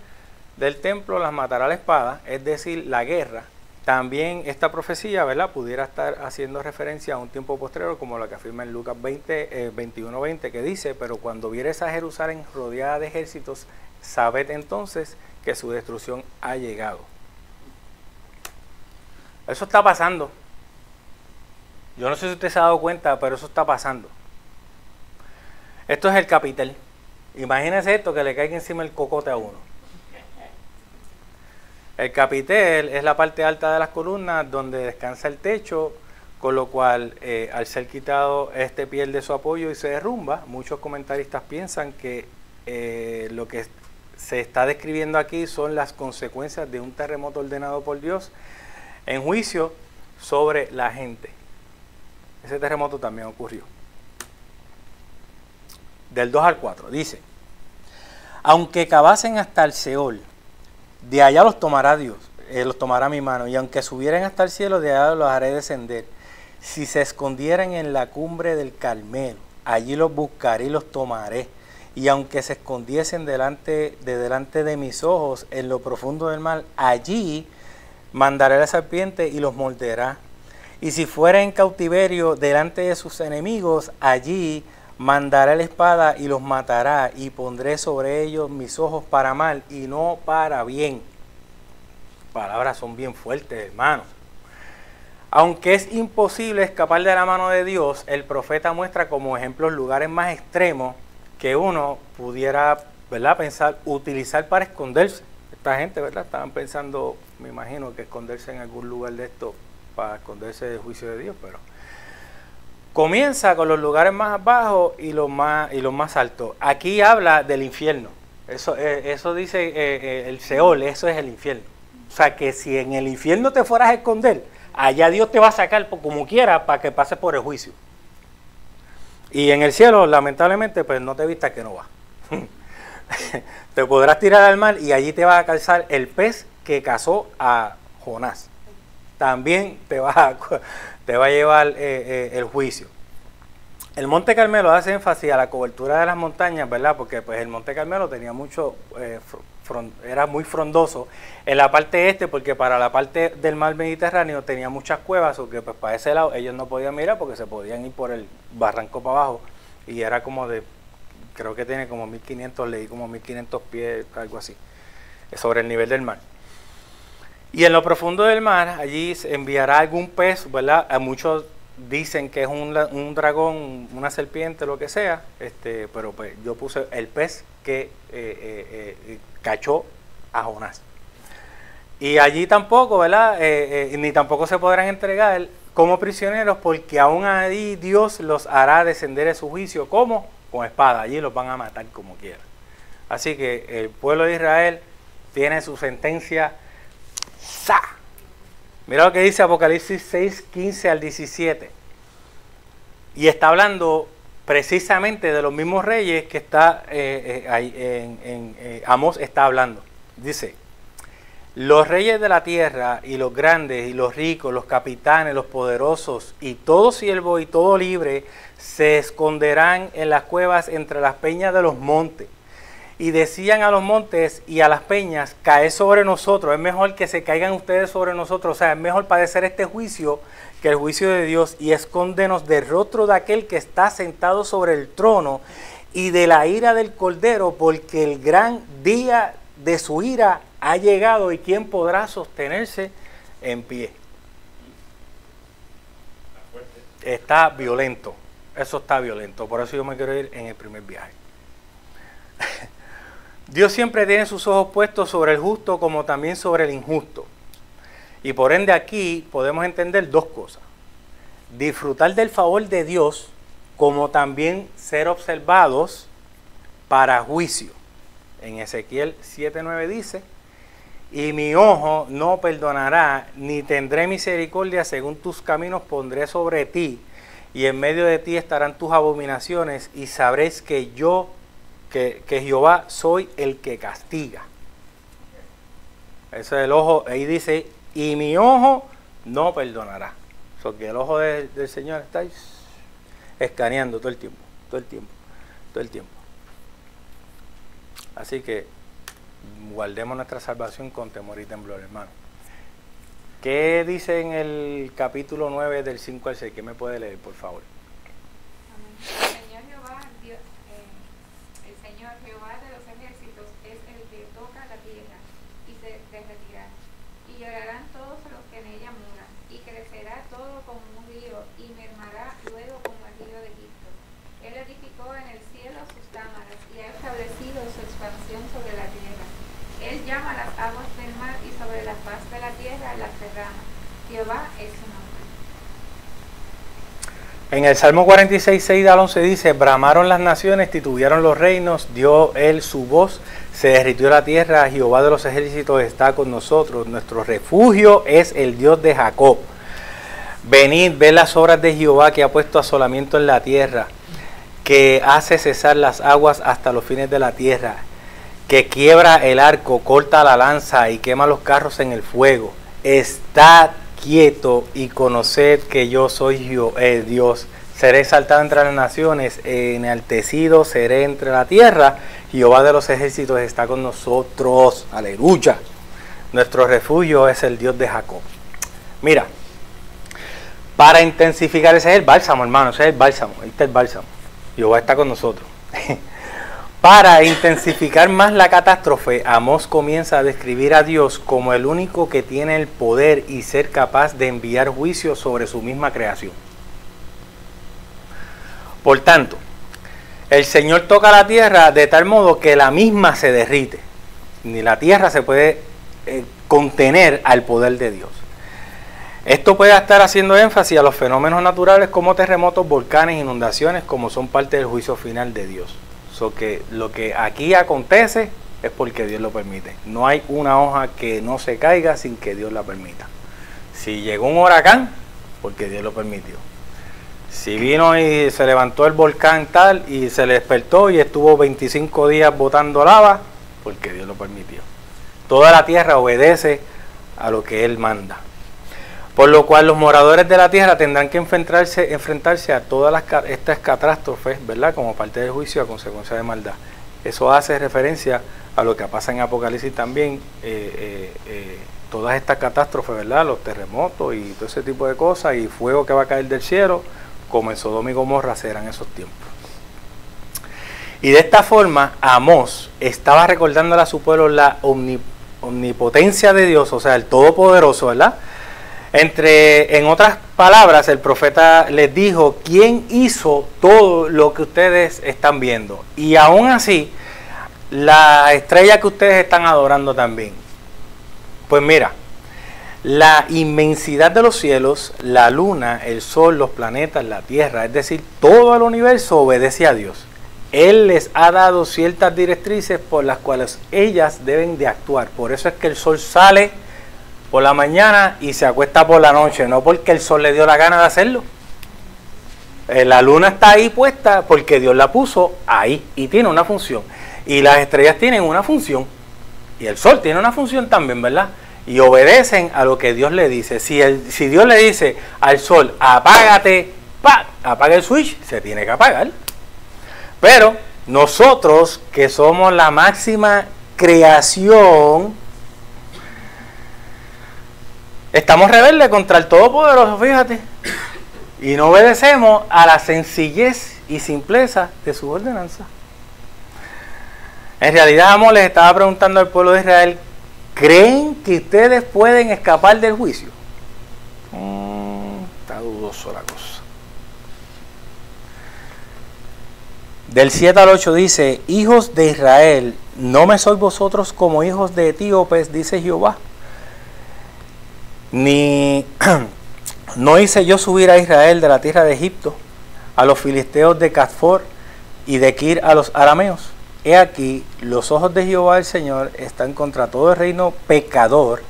del templo, las matará la espada, es decir, la guerra. También esta profecía, ¿verdad?, pudiera estar haciendo referencia a un tiempo postrero, como la que afirma en Lucas 21:20, que dice: pero cuando vieres a Jerusalén rodeada de ejércitos, sabed entonces que su destrucción ha llegado. Eso está pasando. Yo no sé si usted se ha dado cuenta, pero eso está pasando. Esto es el capitel. Imagínense esto, que le caiga encima el cocote a uno. El capitel es la parte alta de las columnas donde descansa el techo, con lo cual al ser quitado pierde su apoyo y se derrumba. Muchos comentaristas piensan que lo que se está describiendo aquí son las consecuencias de un terremoto ordenado por Dios en juicio sobre la gente. Ese terremoto también ocurrió. Del 2 al 4 dice: aunque cavasen hasta el Seol, de allá los tomará Dios, los tomará mi mano, y aunque subieran hasta el cielo, de allá los haré descender. Si se escondieran en la cumbre del Carmelo, allí los buscaré y los tomaré. Y aunque se escondiesen delante de mis ojos en lo profundo del mar, allí mandaré la serpiente y los morderá. Y si fuera en cautiverio delante de sus enemigos, allí mandaré la espada y los matará, y pondré sobre ellos mis ojos para mal y no para bien. Palabras son bien fuertes, hermano. Aunque es imposible escapar de la mano de Dios, el profeta muestra como ejemplos lugares más extremos que uno pudiera, ¿verdad?, pensar, utilizar para esconderse. Esta gente, ¿verdad?, estaban pensando, me imagino, que esconderse en algún lugar de esto para esconderse del juicio de Dios, pero comienza con los lugares más bajos y los más altos. Aquí habla del infierno. Eso dice el Seol, eso es el infierno. O sea, que si en el infierno te fueras a esconder, allá Dios te va a sacar como quiera para que pases por el juicio. Y en el cielo, lamentablemente, pues no te vistas que no va. Te podrás tirar al mar y allí te va a calzar el pez que cazó a Jonás. También te va a llevar el juicio. El Monte Carmelo hace énfasis a la cobertura de las montañas, ¿verdad? Porque pues el Monte Carmelo tenía mucho, era muy frondoso en la parte este, porque para la parte del mar Mediterráneo tenía muchas cuevas, o que pues para ese lado ellos no podían mirar porque se podían ir por el barranco para abajo, y era como de, creo que tiene como 1500, leí como 1500 pies, algo así, sobre el nivel del mar. Y en lo profundo del mar, allí se enviará algún pez, ¿verdad? A muchos dicen que es un dragón, una serpiente, lo que sea, pero pues yo puse el pez que cachó a Jonás. Y allí tampoco, ¿verdad? Ni tampoco se podrán entregar como prisioneros, porque aún allí Dios los hará descender de su juicio. ¿Cómo? Con espada. Allí los van a matar como quieran. Así que el pueblo de Israel tiene su sentencia. ¡Sa! Mira lo que dice Apocalipsis 6, 15 al 17. Y está hablando precisamente de los mismos reyes que está Amós está hablando. Dice: los reyes de la tierra, y los grandes, y los ricos, los capitanes, los poderosos, y todo siervo y todo libre, se esconderán en las cuevas entre las peñas de los montes. Y decían a los montes y a las peñas: caed sobre nosotros, es mejor que se caigan ustedes sobre nosotros, o sea, es mejor padecer este juicio que el juicio de Dios, y escóndenos del rostro de aquel que está sentado sobre el trono y de la ira del Cordero, porque el gran día de su ira ha llegado, y quién podrá sostenerse en pie. Está violento, eso está violento, por eso yo me quiero ir en el primer viaje. Dios siempre tiene sus ojos puestos sobre el justo como también sobre el injusto. Y por ende aquí podemos entender dos cosas: disfrutar del favor de Dios, como también ser observados para juicio. En Ezequiel 7:9 dice: y mi ojo no perdonará, ni tendré misericordia, según tus caminos pondré sobre ti, y en medio de ti estarán tus abominaciones, y sabréis que yo, que Jehová, soy el que castiga. Ese es el ojo, ahí dice: y mi ojo no perdonará. Porque el ojo del Señor está ahí escaneando todo el tiempo, todo el tiempo, todo el tiempo. Así que guardemos nuestra salvación con temor y temblor, hermano. ¿Qué dice en el capítulo 9 del 5 al 6? ¿Qué me puede leer, por favor?
Amén. El Señor Jehová, el Señor Jehová de los ejércitos es el que toca la tierra y se derretirá. Y llorarán todos los que en ella moran, y crecerá todo como un río, y mermará luego como el río de Egipto. Él edificó en el cielo
establecido su expansión sobre la tierra. Él llama las aguas del mar y sobre la faz de la tierra las derrama. Jehová es su nombre.
En el Salmo 46, 6 al 11 dice: bramaron las naciones, titubearon los reinos, dio él su voz, se derritió la tierra, Jehová de los ejércitos está con nosotros, nuestro refugio es el Dios de Jacob. Venid, ved las obras de Jehová, que ha puesto asolamiento en la tierra, que hace cesar las aguas hasta los fines de la tierra, que quiebra el arco, corta la lanza y quema los carros en el fuego. Estad quieto y conoced que yo soy Dios. Seré exaltado entre las naciones, enaltecido seré entre la tierra. Jehová de los ejércitos está con nosotros. Aleluya. Nuestro refugio es el Dios de Jacob. Mira, para intensificar, ese es el bálsamo, hermano, ese es el bálsamo. Ahí está el bálsamo. Jehová está con nosotros. Para intensificar más la catástrofe, Amós comienza a describir a Dios como el único que tiene el poder y ser capaz de enviar juicio sobre su misma creación. Por tanto, el Señor toca la tierra de tal modo que la misma se derrite. Ni la tierra se puede contener al poder de Dios. Esto puede estar haciendo énfasis a los fenómenos naturales como terremotos, volcanes, inundaciones, como son parte del juicio final de Dios. Que lo que aquí acontece es porque Dios lo permite. No hay una hoja que no se caiga sin que Dios la permita. Si llegó un huracán, porque Dios lo permitió. Si vino y se levantó el volcán tal y se le despertó y estuvo 25 días botando lava, porque Dios lo permitió. Toda la tierra obedece a lo que Él manda. Por lo cual los moradores de la tierra tendrán que enfrentarse a todas estas catástrofes, ¿verdad? Como parte del juicio a consecuencia de maldad. Eso hace referencia a lo que pasa en Apocalipsis también, todas estas catástrofes, ¿verdad? Los terremotos y todo ese tipo de cosas, y fuego que va a caer del cielo, como en Sodoma y Gomorra serán esos tiempos. Y de esta forma, Amós estaba recordándole a su pueblo la omnipotencia de Dios, o sea, el Todopoderoso, ¿verdad? En otras palabras, el profeta les dijo: ¿quién hizo todo lo que ustedes están viendo? Y aún así, la estrella que ustedes están adorando también. Pues mira, la inmensidad de los cielos, la luna, el sol, los planetas, la tierra, es decir, todo el universo obedece a Dios. Él les ha dado ciertas directrices por las cuales ellas deben de actuar. Por eso es que el sol sale por la mañana y se acuesta por la noche, no porque el sol le dio la gana de hacerlo. La luna está ahí puesta porque Dios la puso ahí y tiene una función. Y las estrellas tienen una función. Y el sol tiene una función también, ¿verdad? Y obedecen a lo que Dios le dice. Si Dios le dice al sol: apágate, apaga el switch, se tiene que apagar. Pero nosotros, que somos la máxima creación, estamos rebeldes contra el Todopoderoso, fíjate, y no obedecemos a la sencillez y simpleza de su ordenanza. En realidad, Amós les estaba preguntando al pueblo de Israel: ¿creen que ustedes pueden escapar del juicio? Está dudoso la cosa. Del 7 al 8 dice: hijos de Israel, ¿no me sois vosotros como hijos de etíopes? Dice Jehová. No hice yo subir a Israel de la tierra de Egipto, a los filisteos de Catfor y de Kir a los arameos. He aquí, los ojos de Jehová el Señor están contra todo el reino pecador,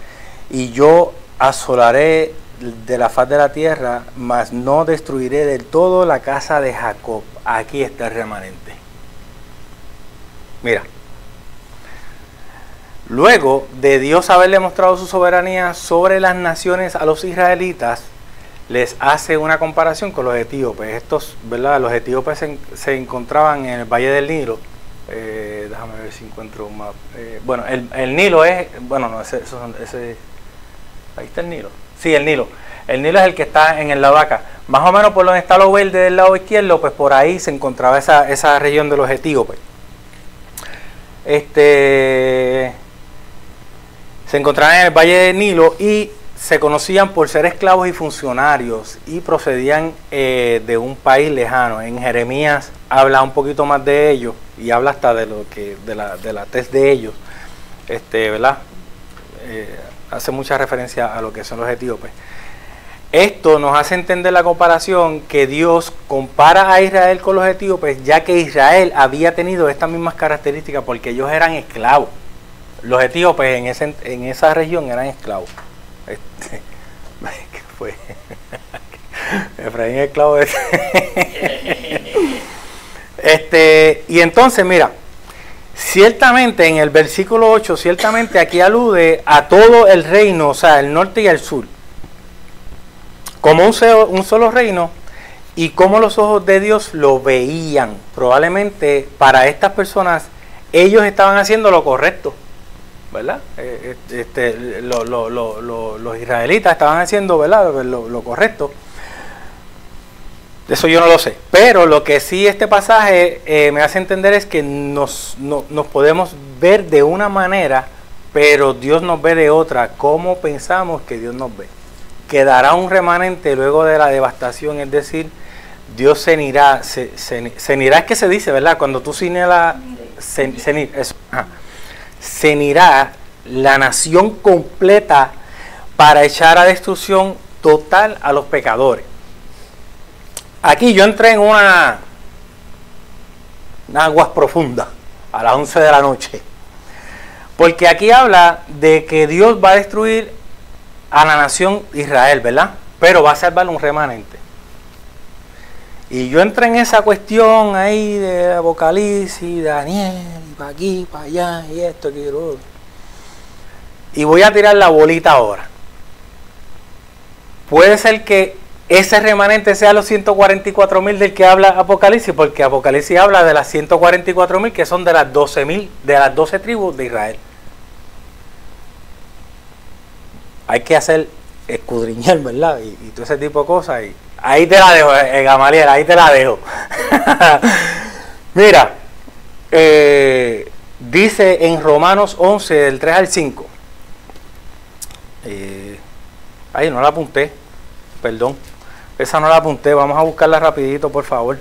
y yo asolaré de la faz de la tierra, mas no destruiré del todo la casa de Jacob. Aquí está el remanente. Mira. Luego de Dios haberle mostrado su soberanía sobre las naciones a los israelitas, les hace una comparación con los etíopes. Estos, ¿verdad? Los etíopes se encontraban en el Valle del Nilo. Déjame ver si encuentro un mapa. Bueno, el Nilo es... Bueno, no, ese, ahí está el Nilo. Sí, el Nilo. El Nilo es el que está en el lado de acá. Más o menos por donde está lo verde del lado izquierdo, pues por ahí se encontraba esa región de los etíopes. Se encontraban en el Valle del Nilo y se conocían por ser esclavos y funcionarios, y procedían de un país lejano. En Jeremías habla un poquito más de ellos, y habla hasta de lo que de la tez de ellos, ¿verdad? Hace mucha referencia a lo que son los etíopes. Esto nos hace entender la comparación que Dios compara a Israel con los etíopes, ya que Israel había tenido estas mismas características porque ellos eran esclavos. Los etíopes en esa región eran esclavos. ¿Qué fue? Efraín esclavo de... y entonces, mira, ciertamente en el versículo 8, ciertamente aquí alude a todo el reino, o sea, el norte y el sur, como un solo reino, y como los ojos de Dios lo veían. Probablemente para estas personas ellos estaban haciendo lo correcto, ¿verdad? Los israelitas estaban haciendo, ¿verdad?, lo correcto. Eso yo no lo sé, pero lo que sí este pasaje me hace entender es que nos podemos ver de una manera, pero Dios nos ve de otra. ¿Cómo pensamos que Dios nos ve? Quedará un remanente luego de la devastación, es decir, Dios cenirá, cenirá es que se dice, ¿verdad? Cuando tú cenirá la nación completa para echar a destrucción total a los pecadores. Aquí yo entré en una aguas profundas a las 11 de la noche, porque aquí habla de que Dios va a destruir a la nación Israel, ¿verdad? Pero va a salvar un remanente. Y yo entré en esa cuestión ahí de Apocalipsis, Daniel, y para aquí, para allá, y esto, y lo otro. Y voy a tirar la bolita ahora. Puede ser que ese remanente sea los 144,000 del que habla Apocalipsis, porque Apocalipsis habla de las 144,000 que son de las 12,000, de las 12 tribus de Israel. Hay que hacer escudriñar, ¿verdad? Y todo ese tipo de cosas. Y ahí te la dejo, Gamaliel, ahí te la dejo. Mira, dice en Romanos 11, del 3 al 5. Ahí no la apunté, perdón. Esa no la apunté, vamos a buscarla rapidito, por favor.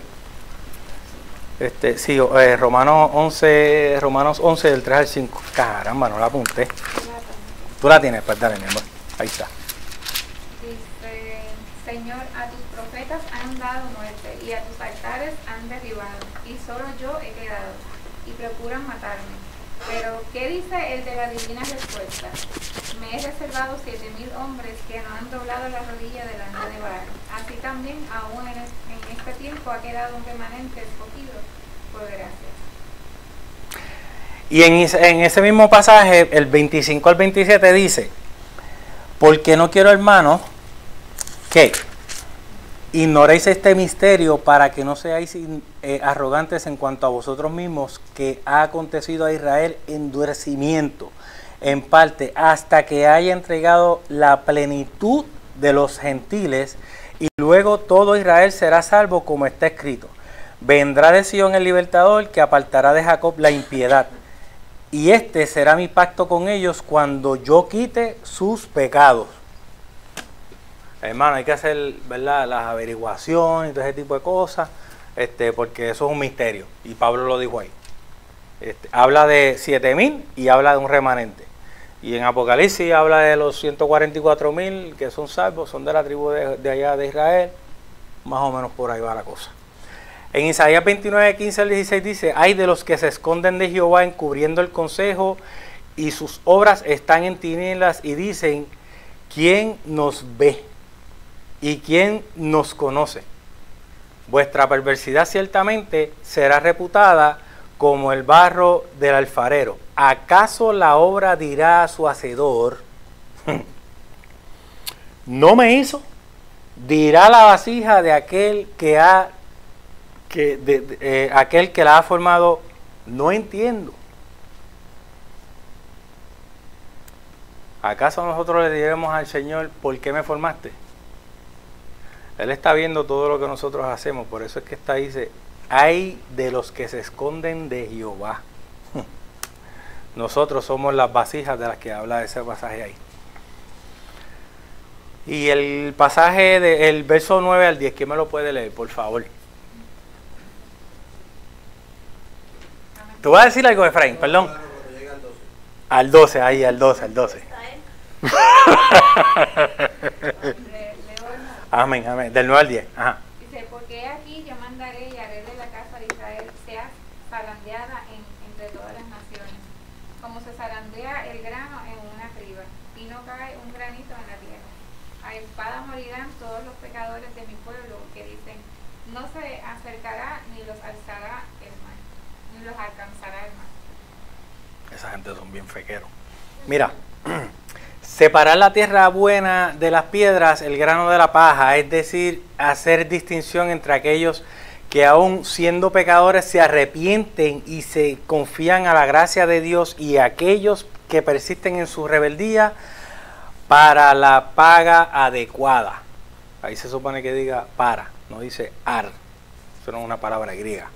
Sí, Romanos 11, del 3 al 5. Caramba, no la apunté. Tú la tienes, pues dale, mi amor. Ahí está.
Dice, Señor, a tus profetas han dado muerte y a tus altares han derribado, y solo yo he quedado, y procuran matarme. Pero, ¿qué dice el de la divina respuesta? Me he reservado 7,000 hombres que no han doblado la rodilla delante de Baal. Así también, aún en este tiempo, ha quedado un remanente escogido por gracia.
Y en ese mismo pasaje, el 25 al 27 dice, porque no quiero, hermanos, que ignoréis este misterio para que no seáis arrogantes en cuanto a vosotros mismos, que ha acontecido a Israel endurecimiento, en parte, hasta que haya entregado la plenitud de los gentiles, y luego todo Israel será salvo, como está escrito. Vendrá de Sion el libertador, que apartará de Jacob la impiedad. Y este será mi pacto con ellos cuando yo quite sus pecados. Hermano, hay que hacer, ¿verdad?, las averiguaciones y todo ese tipo de cosas, porque eso es un misterio. Y Pablo lo dijo ahí. Habla de 7,000 y habla de un remanente. Y en Apocalipsis habla de los 144,000 que son salvos, son de la tribu de allá de Israel. Más o menos por ahí va la cosa. En Isaías 29, 15 al 16 dice, hay de los que se esconden de Jehová encubriendo el consejo, y sus obras están en tinieblas, y dicen, ¿quién nos ve? ¿Y quién nos conoce? Vuestra perversidad ciertamente será reputada como el barro del alfarero. ¿Acaso la obra dirá a su hacedor, no me hizo? Dirá la vasija de aquel que aquel que la ha formado, no entiendo. ¿Acaso nosotros le diremos al Señor, ¿por qué me formaste? Él está viendo todo lo que nosotros hacemos, por eso es que dice, hay de los que se esconden de Jehová. Nosotros somos las vasijas de las que habla ese pasaje ahí. Y el pasaje del verso 9 al 10, ¿quién me lo puede leer, por favor? Tú vas a decir algo, Efraín, perdón.
Claro, cuando llega al 12.
Al 12, ahí, al 12, al 12. Amén, amén. Del 9 al 10. Ajá.
Dice, porque aquí yo mandaré y haré de la casa de Israel sea zarandeada entre todas las naciones, como se zarandea el grano en una criba, y no cae un granito en la tierra. A espada morirán todos los pecadores de mi pueblo, que dicen, no se acercará ni los alzará el mal, ni los alcanzará el mal.
Esa gente son bien fequeros. Mira, separar la tierra buena de las piedras, el grano de la paja, es decir, hacer distinción entre aquellos que aún siendo pecadores se arrepienten y se confían a la gracia de Dios, y aquellos que persisten en su rebeldía para la paga adecuada. Ahí se supone que diga para, no dice ar. Eso no es una palabra griega.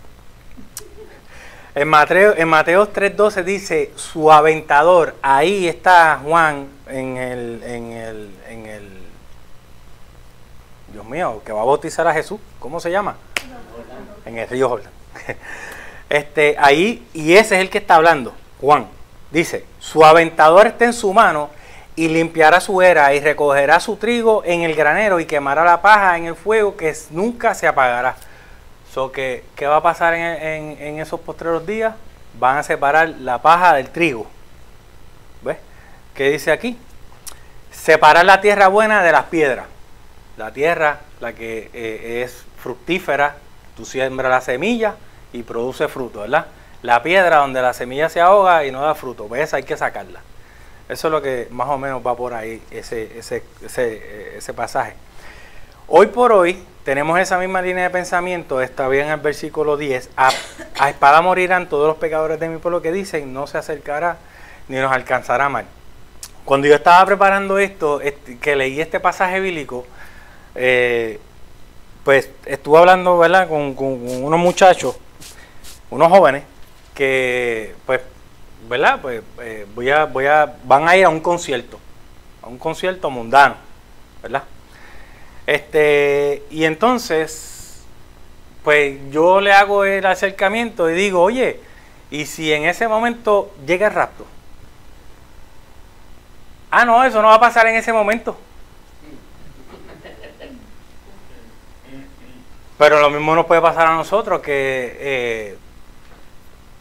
En Mateo 3:12 dice su aventador. Ahí está Juan en el Dios mío, que va a bautizar a Jesús. ¿Cómo se llama? En el río Jordán. Ahí, y ese es el que está hablando. Juan dice, su aventador está en su mano y limpiará su era y recogerá su trigo en el granero y quemará la paja en el fuego que nunca se apagará. ¿Qué va a pasar en esos postreros días? Van a separar la paja del trigo. ¿Ves? ¿Qué dice aquí? Separar la tierra buena de las piedras. La tierra, la que es fructífera, tú siembras la semilla y produce fruto, ¿verdad? La piedra donde la semilla se ahoga y no da fruto, pues esa hay que sacarla. Eso es lo que más o menos va por ahí, ese pasaje. Hoy por hoy tenemos esa misma línea de pensamiento, está bien en el versículo 10, a espada morirán todos los pecadores de mi pueblo, que dicen, no se acercará ni nos alcanzará mal. Cuando yo estaba preparando esto, que leí este pasaje bíblico, pues estuve hablando, ¿verdad?, con unos muchachos, unos jóvenes, que pues, ¿verdad?, pues van a ir a un concierto mundano, ¿verdad? Y entonces, pues yo le hago el acercamiento y digo, oye, ¿y si en ese momento llega el rapto? Ah, no, eso no va a pasar en ese momento. Pero lo mismo nos puede pasar a nosotros, que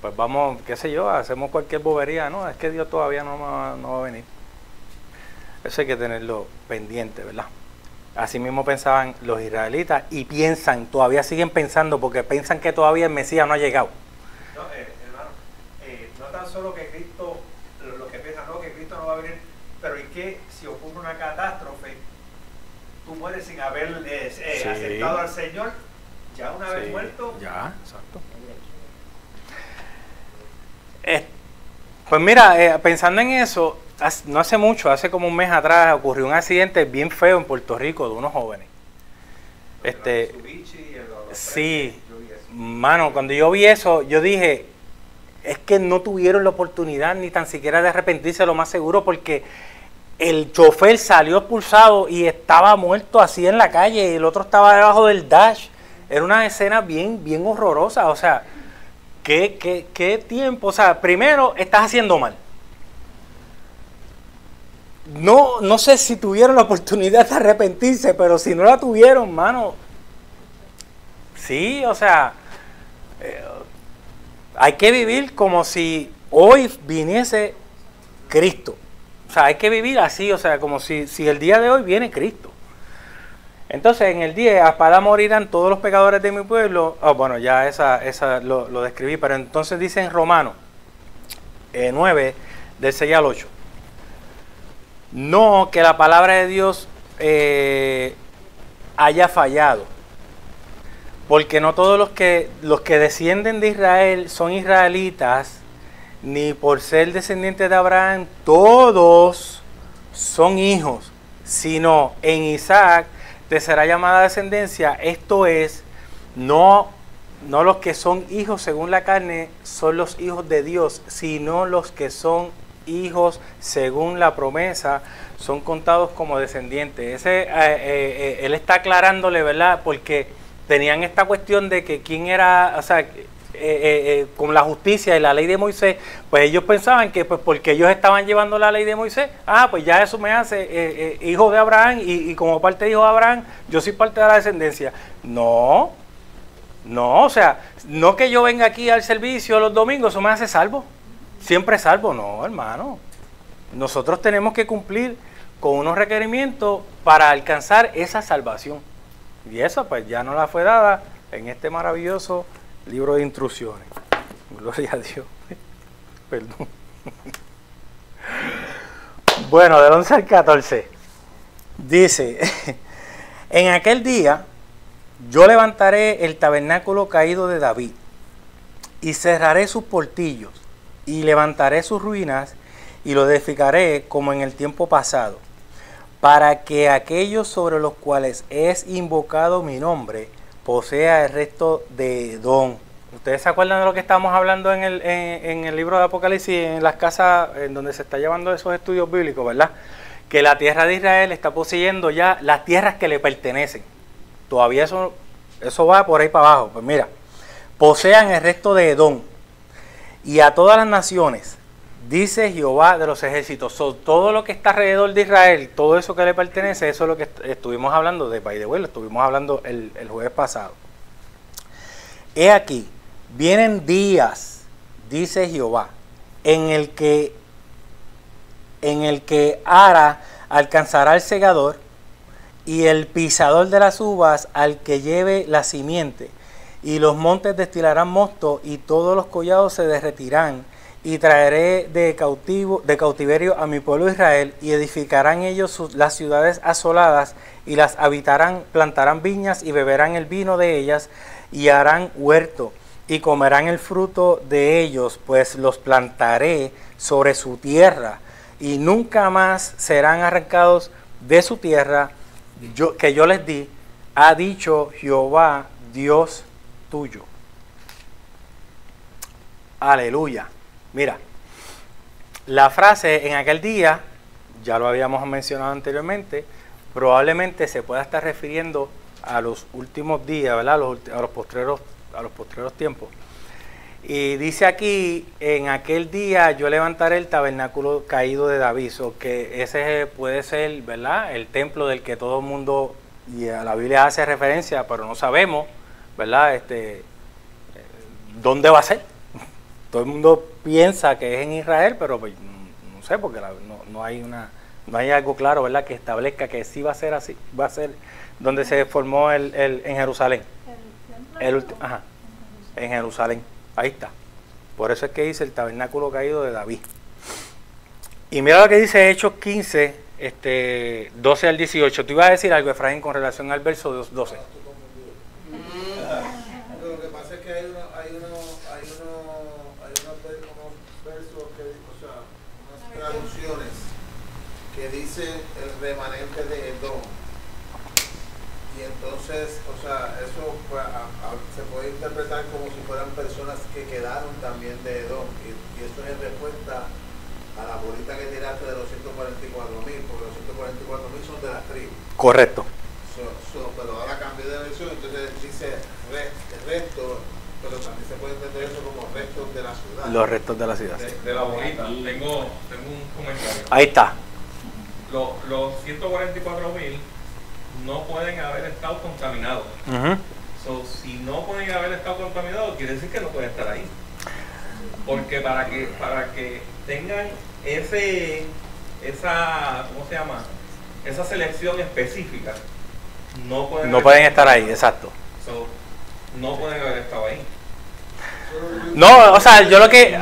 pues vamos, qué sé yo, hacemos cualquier bobería. No, es que Dios todavía no va a venir. Eso hay que tenerlo pendiente, ¿verdad? Así mismo pensaban los israelitas y todavía siguen pensando, porque piensan que todavía el Mesías no ha llegado.
No, hermano, no tan solo que Cristo, lo que piensan, no, que Cristo no va a venir, pero ¿y qué si ocurre una catástrofe? Tú mueres sin haber aceptado al Señor, ya una vez muerto.
Ya, exacto. Pues mira, pensando en eso, no hace mucho, hace como un mes atrás, ocurrió un accidente bien feo en Puerto Rico de unos jóvenes. Sí, mano, cuando yo vi eso, yo dije, es que no tuvieron la oportunidad ni tan siquiera de arrepentirse, lo más seguro, porque el chofer salió expulsado y estaba muerto así en la calle, y el otro estaba debajo del dash. Era una escena bien horrorosa. O sea, ¿qué tiempo? O sea, primero, estás haciendo mal. No sé si tuvieron la oportunidad de arrepentirse, pero si no la tuvieron, mano, sí, o sea, hay que vivir como si hoy viniese Cristo. O sea, hay que vivir así, o sea, como si el día de hoy viene Cristo. Entonces, en el 10, a espada morirán todos los pecadores de mi pueblo. Bueno, ya esa lo describí, pero entonces dice en Romanos 9, del 6 al 8. No que la palabra de Dios haya fallado, porque no todos los que descienden de Israel son israelitas, ni por ser descendientes de Abraham todos son hijos, sino en Isaac te será llamada descendencia. Esto es, no los que son hijos según la carne son los hijos de Dios, sino los que son hijos según la promesa son contados como descendientes. Él está aclarándole, ¿verdad? Porque tenían esta cuestión de que quién era, o sea, con la justicia y la ley de Moisés, pues ellos pensaban que pues porque ellos estaban llevando la ley de Moisés, pues ya eso me hace hijo de Abraham y como parte de hijo de Abraham, yo soy parte de la descendencia. No, o sea, no que yo venga aquí al servicio los domingos, eso me hace salvo, siempre salvo, no, hermano. Nosotros tenemos que cumplir con unos requerimientos para alcanzar esa salvación. Y eso pues ya nos la fue dada en este maravilloso libro de instrucciones. Gloria a Dios. Perdón. Bueno, del 11 al 14. Dice, en aquel día yo levantaré el tabernáculo caído de David y cerraré sus portillos y levantaré sus ruinas y lo edificaré como en el tiempo pasado, para que aquellos sobre los cuales es invocado mi nombre posea el resto de Edom. ¿Ustedes se acuerdan de lo que estábamos hablando en el libro de Apocalipsis, en las casas en donde se está llevando esos estudios bíblicos, verdad? Que la tierra de Israel está poseyendo ya las tierras que le pertenecen. Todavía eso va por ahí para abajo. Pues mira, posean el resto de Edom y a todas las naciones, dice Jehová de los ejércitos. Todo lo que está alrededor de Israel, todo eso que le pertenece, eso es lo que estuvimos hablando de by the way, lo estuvimos hablando el jueves pasado. He aquí, vienen días, dice Jehová, en el que Ara alcanzará el segador y el pisador de las uvas al que lleve la simiente, y los montes destilarán mosto y todos los collados se derretirán. Y traeré de cautiverio a mi pueblo Israel, y edificarán ellos las ciudades asoladas, y las habitarán, plantarán viñas, y beberán el vino de ellas, y harán huerto, y comerán el fruto de ellos, pues los plantaré sobre su tierra, y nunca más serán arrancados de su tierra que yo les di, ha dicho Jehová, Dios tuyo. Aleluya. Mira, la frase en aquel día, ya lo habíamos mencionado anteriormente, probablemente se pueda estar refiriendo a los últimos días, ¿verdad? A los postreros tiempos. Y dice aquí, en aquel día yo levantaré el tabernáculo caído de David, o que ese puede ser, ¿verdad?, el templo del que todo el mundo, y a la Biblia hace referencia, pero no sabemos, ¿verdad?, dónde va a ser. Todo el mundo piensa que es en Israel, pero pues, no sé, porque no hay algo claro, ¿verdad?, que establezca que sí va a ser así, va a ser donde se formó en Jerusalén. En Jerusalén, ahí está. Por eso es que dice el tabernáculo caído de David. Y mira lo que dice Hechos 15, 12 al 18. Tú ibas a decir algo, Efraín, con relación al verso 12.
Lo que pasa es que hay unos versos unas traducciones que dicen el remanente de Edom. Y entonces, eso pues, se puede interpretar como si fueran personas que quedaron también de Edom. Y eso es en respuesta a la bolita que tiraste de los 144,000, porque los 144,000 son de las tribus.
Correcto.
Pero ahora cambié de versión, entonces dice resto, pero también se puede entender eso como restos de la ciudad.
Los restos de la ciudad.
De la bolita. Tengo un comentario.
Ahí está.
Los 144,000 no pueden haber estado contaminados. Si no pueden haber estado contaminados, quiere decir que no pueden estar ahí. Porque para que tengan ¿cómo se llama? Esa selección específica, no pueden
estar ahí, exacto.
No pueden haber estado ahí.
No, o sea, yo lo que...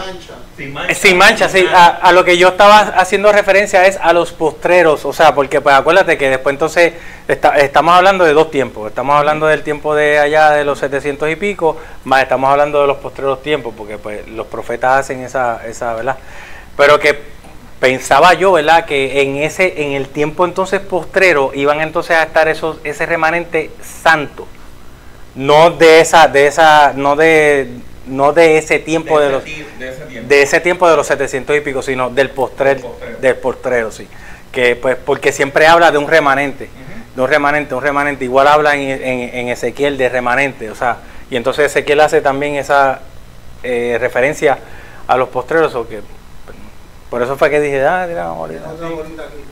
Sin mancha,
sí. A lo que yo estaba haciendo referencia es a los postreros, o sea, porque pues acuérdate que después entonces estamos hablando de dos tiempos. Estamos hablando del tiempo de allá de los 700 y pico, más estamos hablando de los postreros tiempos, porque pues los profetas hacen esa ¿verdad? Pero que pensaba yo, ¿verdad?, que en el tiempo entonces postrero iban entonces a estar ese remanente santo, no de ese tiempo de ese tiempo de los 700 y pico, sino del postrero, sí, que pues porque siempre habla de un remanente, de un remanente, igual habla en Ezequiel de remanente, o sea, y entonces Ezequiel hace también esa referencia a los postreros, o que por eso fue que dije, tiramos ahorita.
Otra bolita aquí.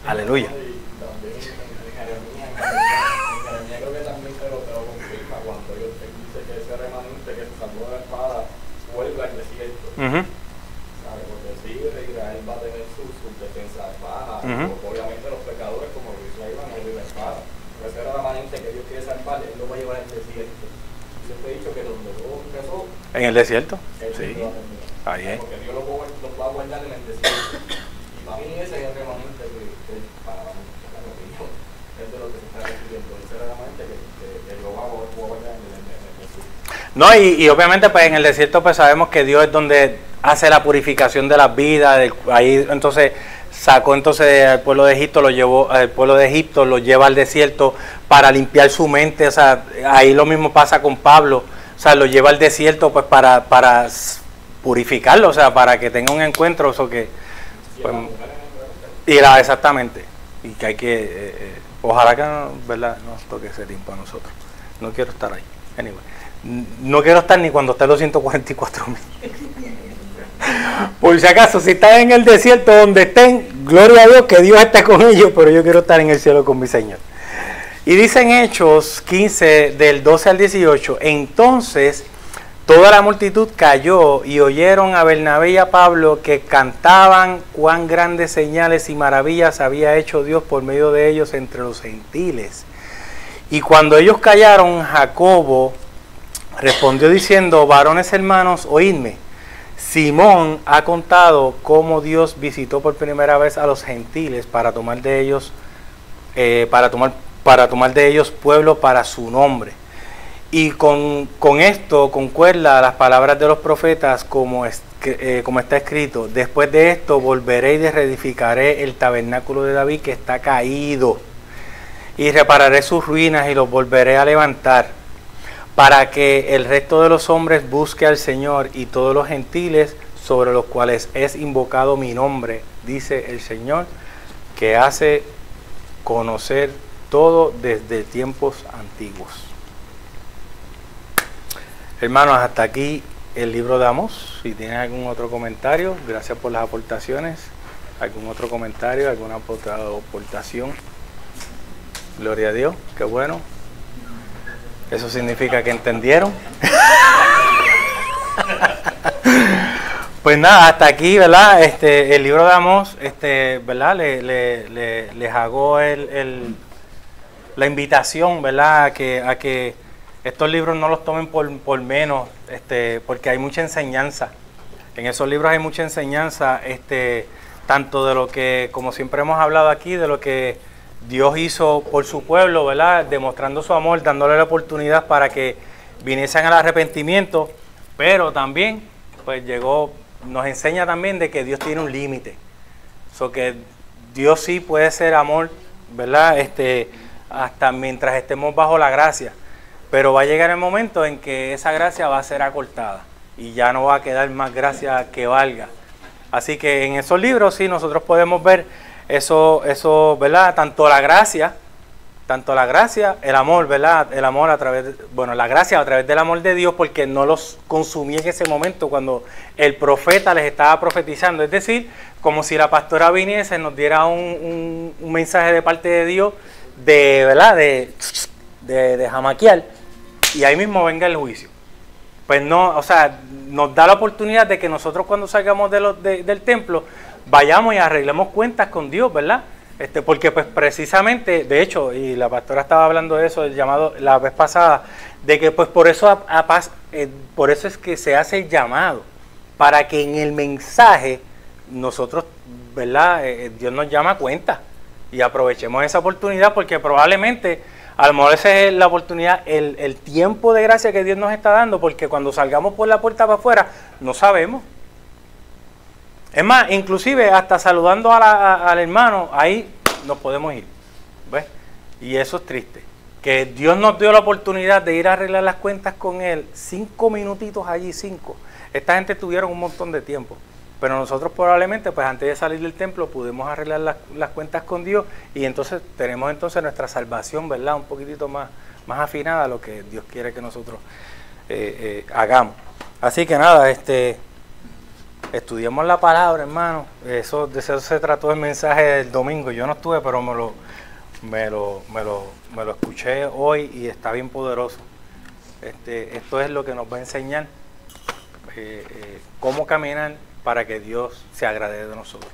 Aleluya.
Y también en Jeremías creo que también te lo confirma cuando Dios te dice que ese remanente que se salvó de la espada vuelve al desierto. ¿Sabe? Porque sí, Israel va a tener sus defensas bajas. Obviamente los pecadores, como lo hizo ahí, van a ir la espada. Pero ese remanente que Dios quiere salvar, Él lo va a llevar al desierto. Yo te he dicho que donde todo empezó,
En el desierto.
Él
Sí.
lo va a terminar.
Ahí es.
Porque Dios los va a guardar en el desierto. Y para mí ese es el remanente que para mi opinión, es de lo que se está refiriendo. Ese remanente que Dios va a guardar en el desierto.
No, y obviamente pues en el desierto pues sabemos que Dios es donde hace la purificación de las vidas. Ahí entonces sacó entonces al pueblo de Egipto, lo lleva al desierto para limpiar su mente. O sea, ahí lo mismo pasa con Pablo. O sea, lo lleva al desierto pues para purificarlo, o sea, para que tenga un encuentro, eso que pues, exactamente, y que hay que ojalá que ¿verdad? Nos toque ese tiempo a nosotros. No quiero estar ahí, anyway. No quiero estar ni cuando esté los 144,000. Por si acaso, si están en el desierto donde estén, gloria a Dios, que Dios esté con ellos, pero yo quiero estar en el cielo con mi Señor. Y dice en Hechos 15 del 12 al 18, entonces toda la multitud cayó y oyeron a Bernabé y a Pablo que cantaban cuán grandes señales y maravillas había hecho Dios por medio de ellos entre los gentiles. Y cuando ellos callaron, Jacobo respondió diciendo, varones hermanos, oídme. Simón ha contado cómo Dios visitó por primera vez a los gentiles para tomar de ellos, pueblo para su nombre. Y con esto concuerda las palabras de los profetas como está escrito, después de esto volveré y reedificaré el tabernáculo de David que está caído, y repararé sus ruinas y los volveré a levantar, para que el resto de los hombres busque al Señor y todos los gentiles sobre los cuales es invocado mi nombre, dice el Señor, que hace conocer todo desde tiempos antiguos. Hermanos, hasta aquí el libro de Amós. Si tienen algún otro comentario, gracias por las aportaciones. ¿Algún otro comentario? ¿Alguna otra aportación? Gloria a Dios, qué bueno. Eso significa que entendieron. Pues nada, hasta aquí, ¿verdad? El libro de Amós, ¿verdad? Les hago la invitación, ¿verdad? A que estos libros no los tomen por menos, porque hay mucha enseñanza. En esos libros hay mucha enseñanza, tanto de lo que, como siempre hemos hablado aquí, de lo que Dios hizo por su pueblo, ¿verdad? Demostrando su amor, dándole la oportunidad para que viniesen al arrepentimiento, pero también, pues nos enseña también de que Dios tiene un límite. Que Dios sí puede ser amor, ¿verdad? Hasta mientras estemos bajo la gracia. Pero va a llegar el momento en que esa gracia va a ser acortada y ya no va a quedar más gracia que valga. Así que en esos libros sí nosotros podemos ver eso, ¿verdad? Tanto la gracia, el amor, ¿verdad? El amor la gracia a través del amor de Dios, porque no los consumía en ese momento cuando el profeta les estaba profetizando. Es decir, como si la pastora viniese y nos diera un mensaje de parte de Dios, ¿verdad? De jamaquial, y ahí mismo venga el juicio. Pues no, o sea, nos da la oportunidad de que nosotros cuando salgamos del templo vayamos y arreglemos cuentas con Dios, ¿verdad? Porque pues precisamente, de hecho, y la pastora estaba hablando de eso, el llamado la vez pasada, de que pues por eso es que se hace el llamado, para que en el mensaje nosotros, ¿verdad? Dios nos llama a cuenta y aprovechemos esa oportunidad, porque probablemente a lo mejor esa es la oportunidad, el tiempo de gracia que Dios nos está dando, porque cuando salgamos por la puerta para afuera, no sabemos. Es más, inclusive hasta saludando al hermano, ahí nos podemos ir. ¿Ves? Y eso es triste. Que Dios nos dio la oportunidad de ir a arreglar las cuentas con Él, 5 minutitos allí, 5. Esta gente tuvieron un montón de tiempo. Pero nosotros probablemente, pues antes de salir del templo, pudimos arreglar las cuentas con Dios, y entonces tenemos nuestra salvación, ¿verdad? Un poquitito más afinada a lo que Dios quiere que nosotros hagamos. Así que nada, estudiamos la palabra, hermano. De eso se trató el mensaje del domingo. Yo no estuve, pero me lo escuché hoy y está bien poderoso. Esto es lo que nos va a enseñar cómo caminar para que Dios se agrade de nosotros.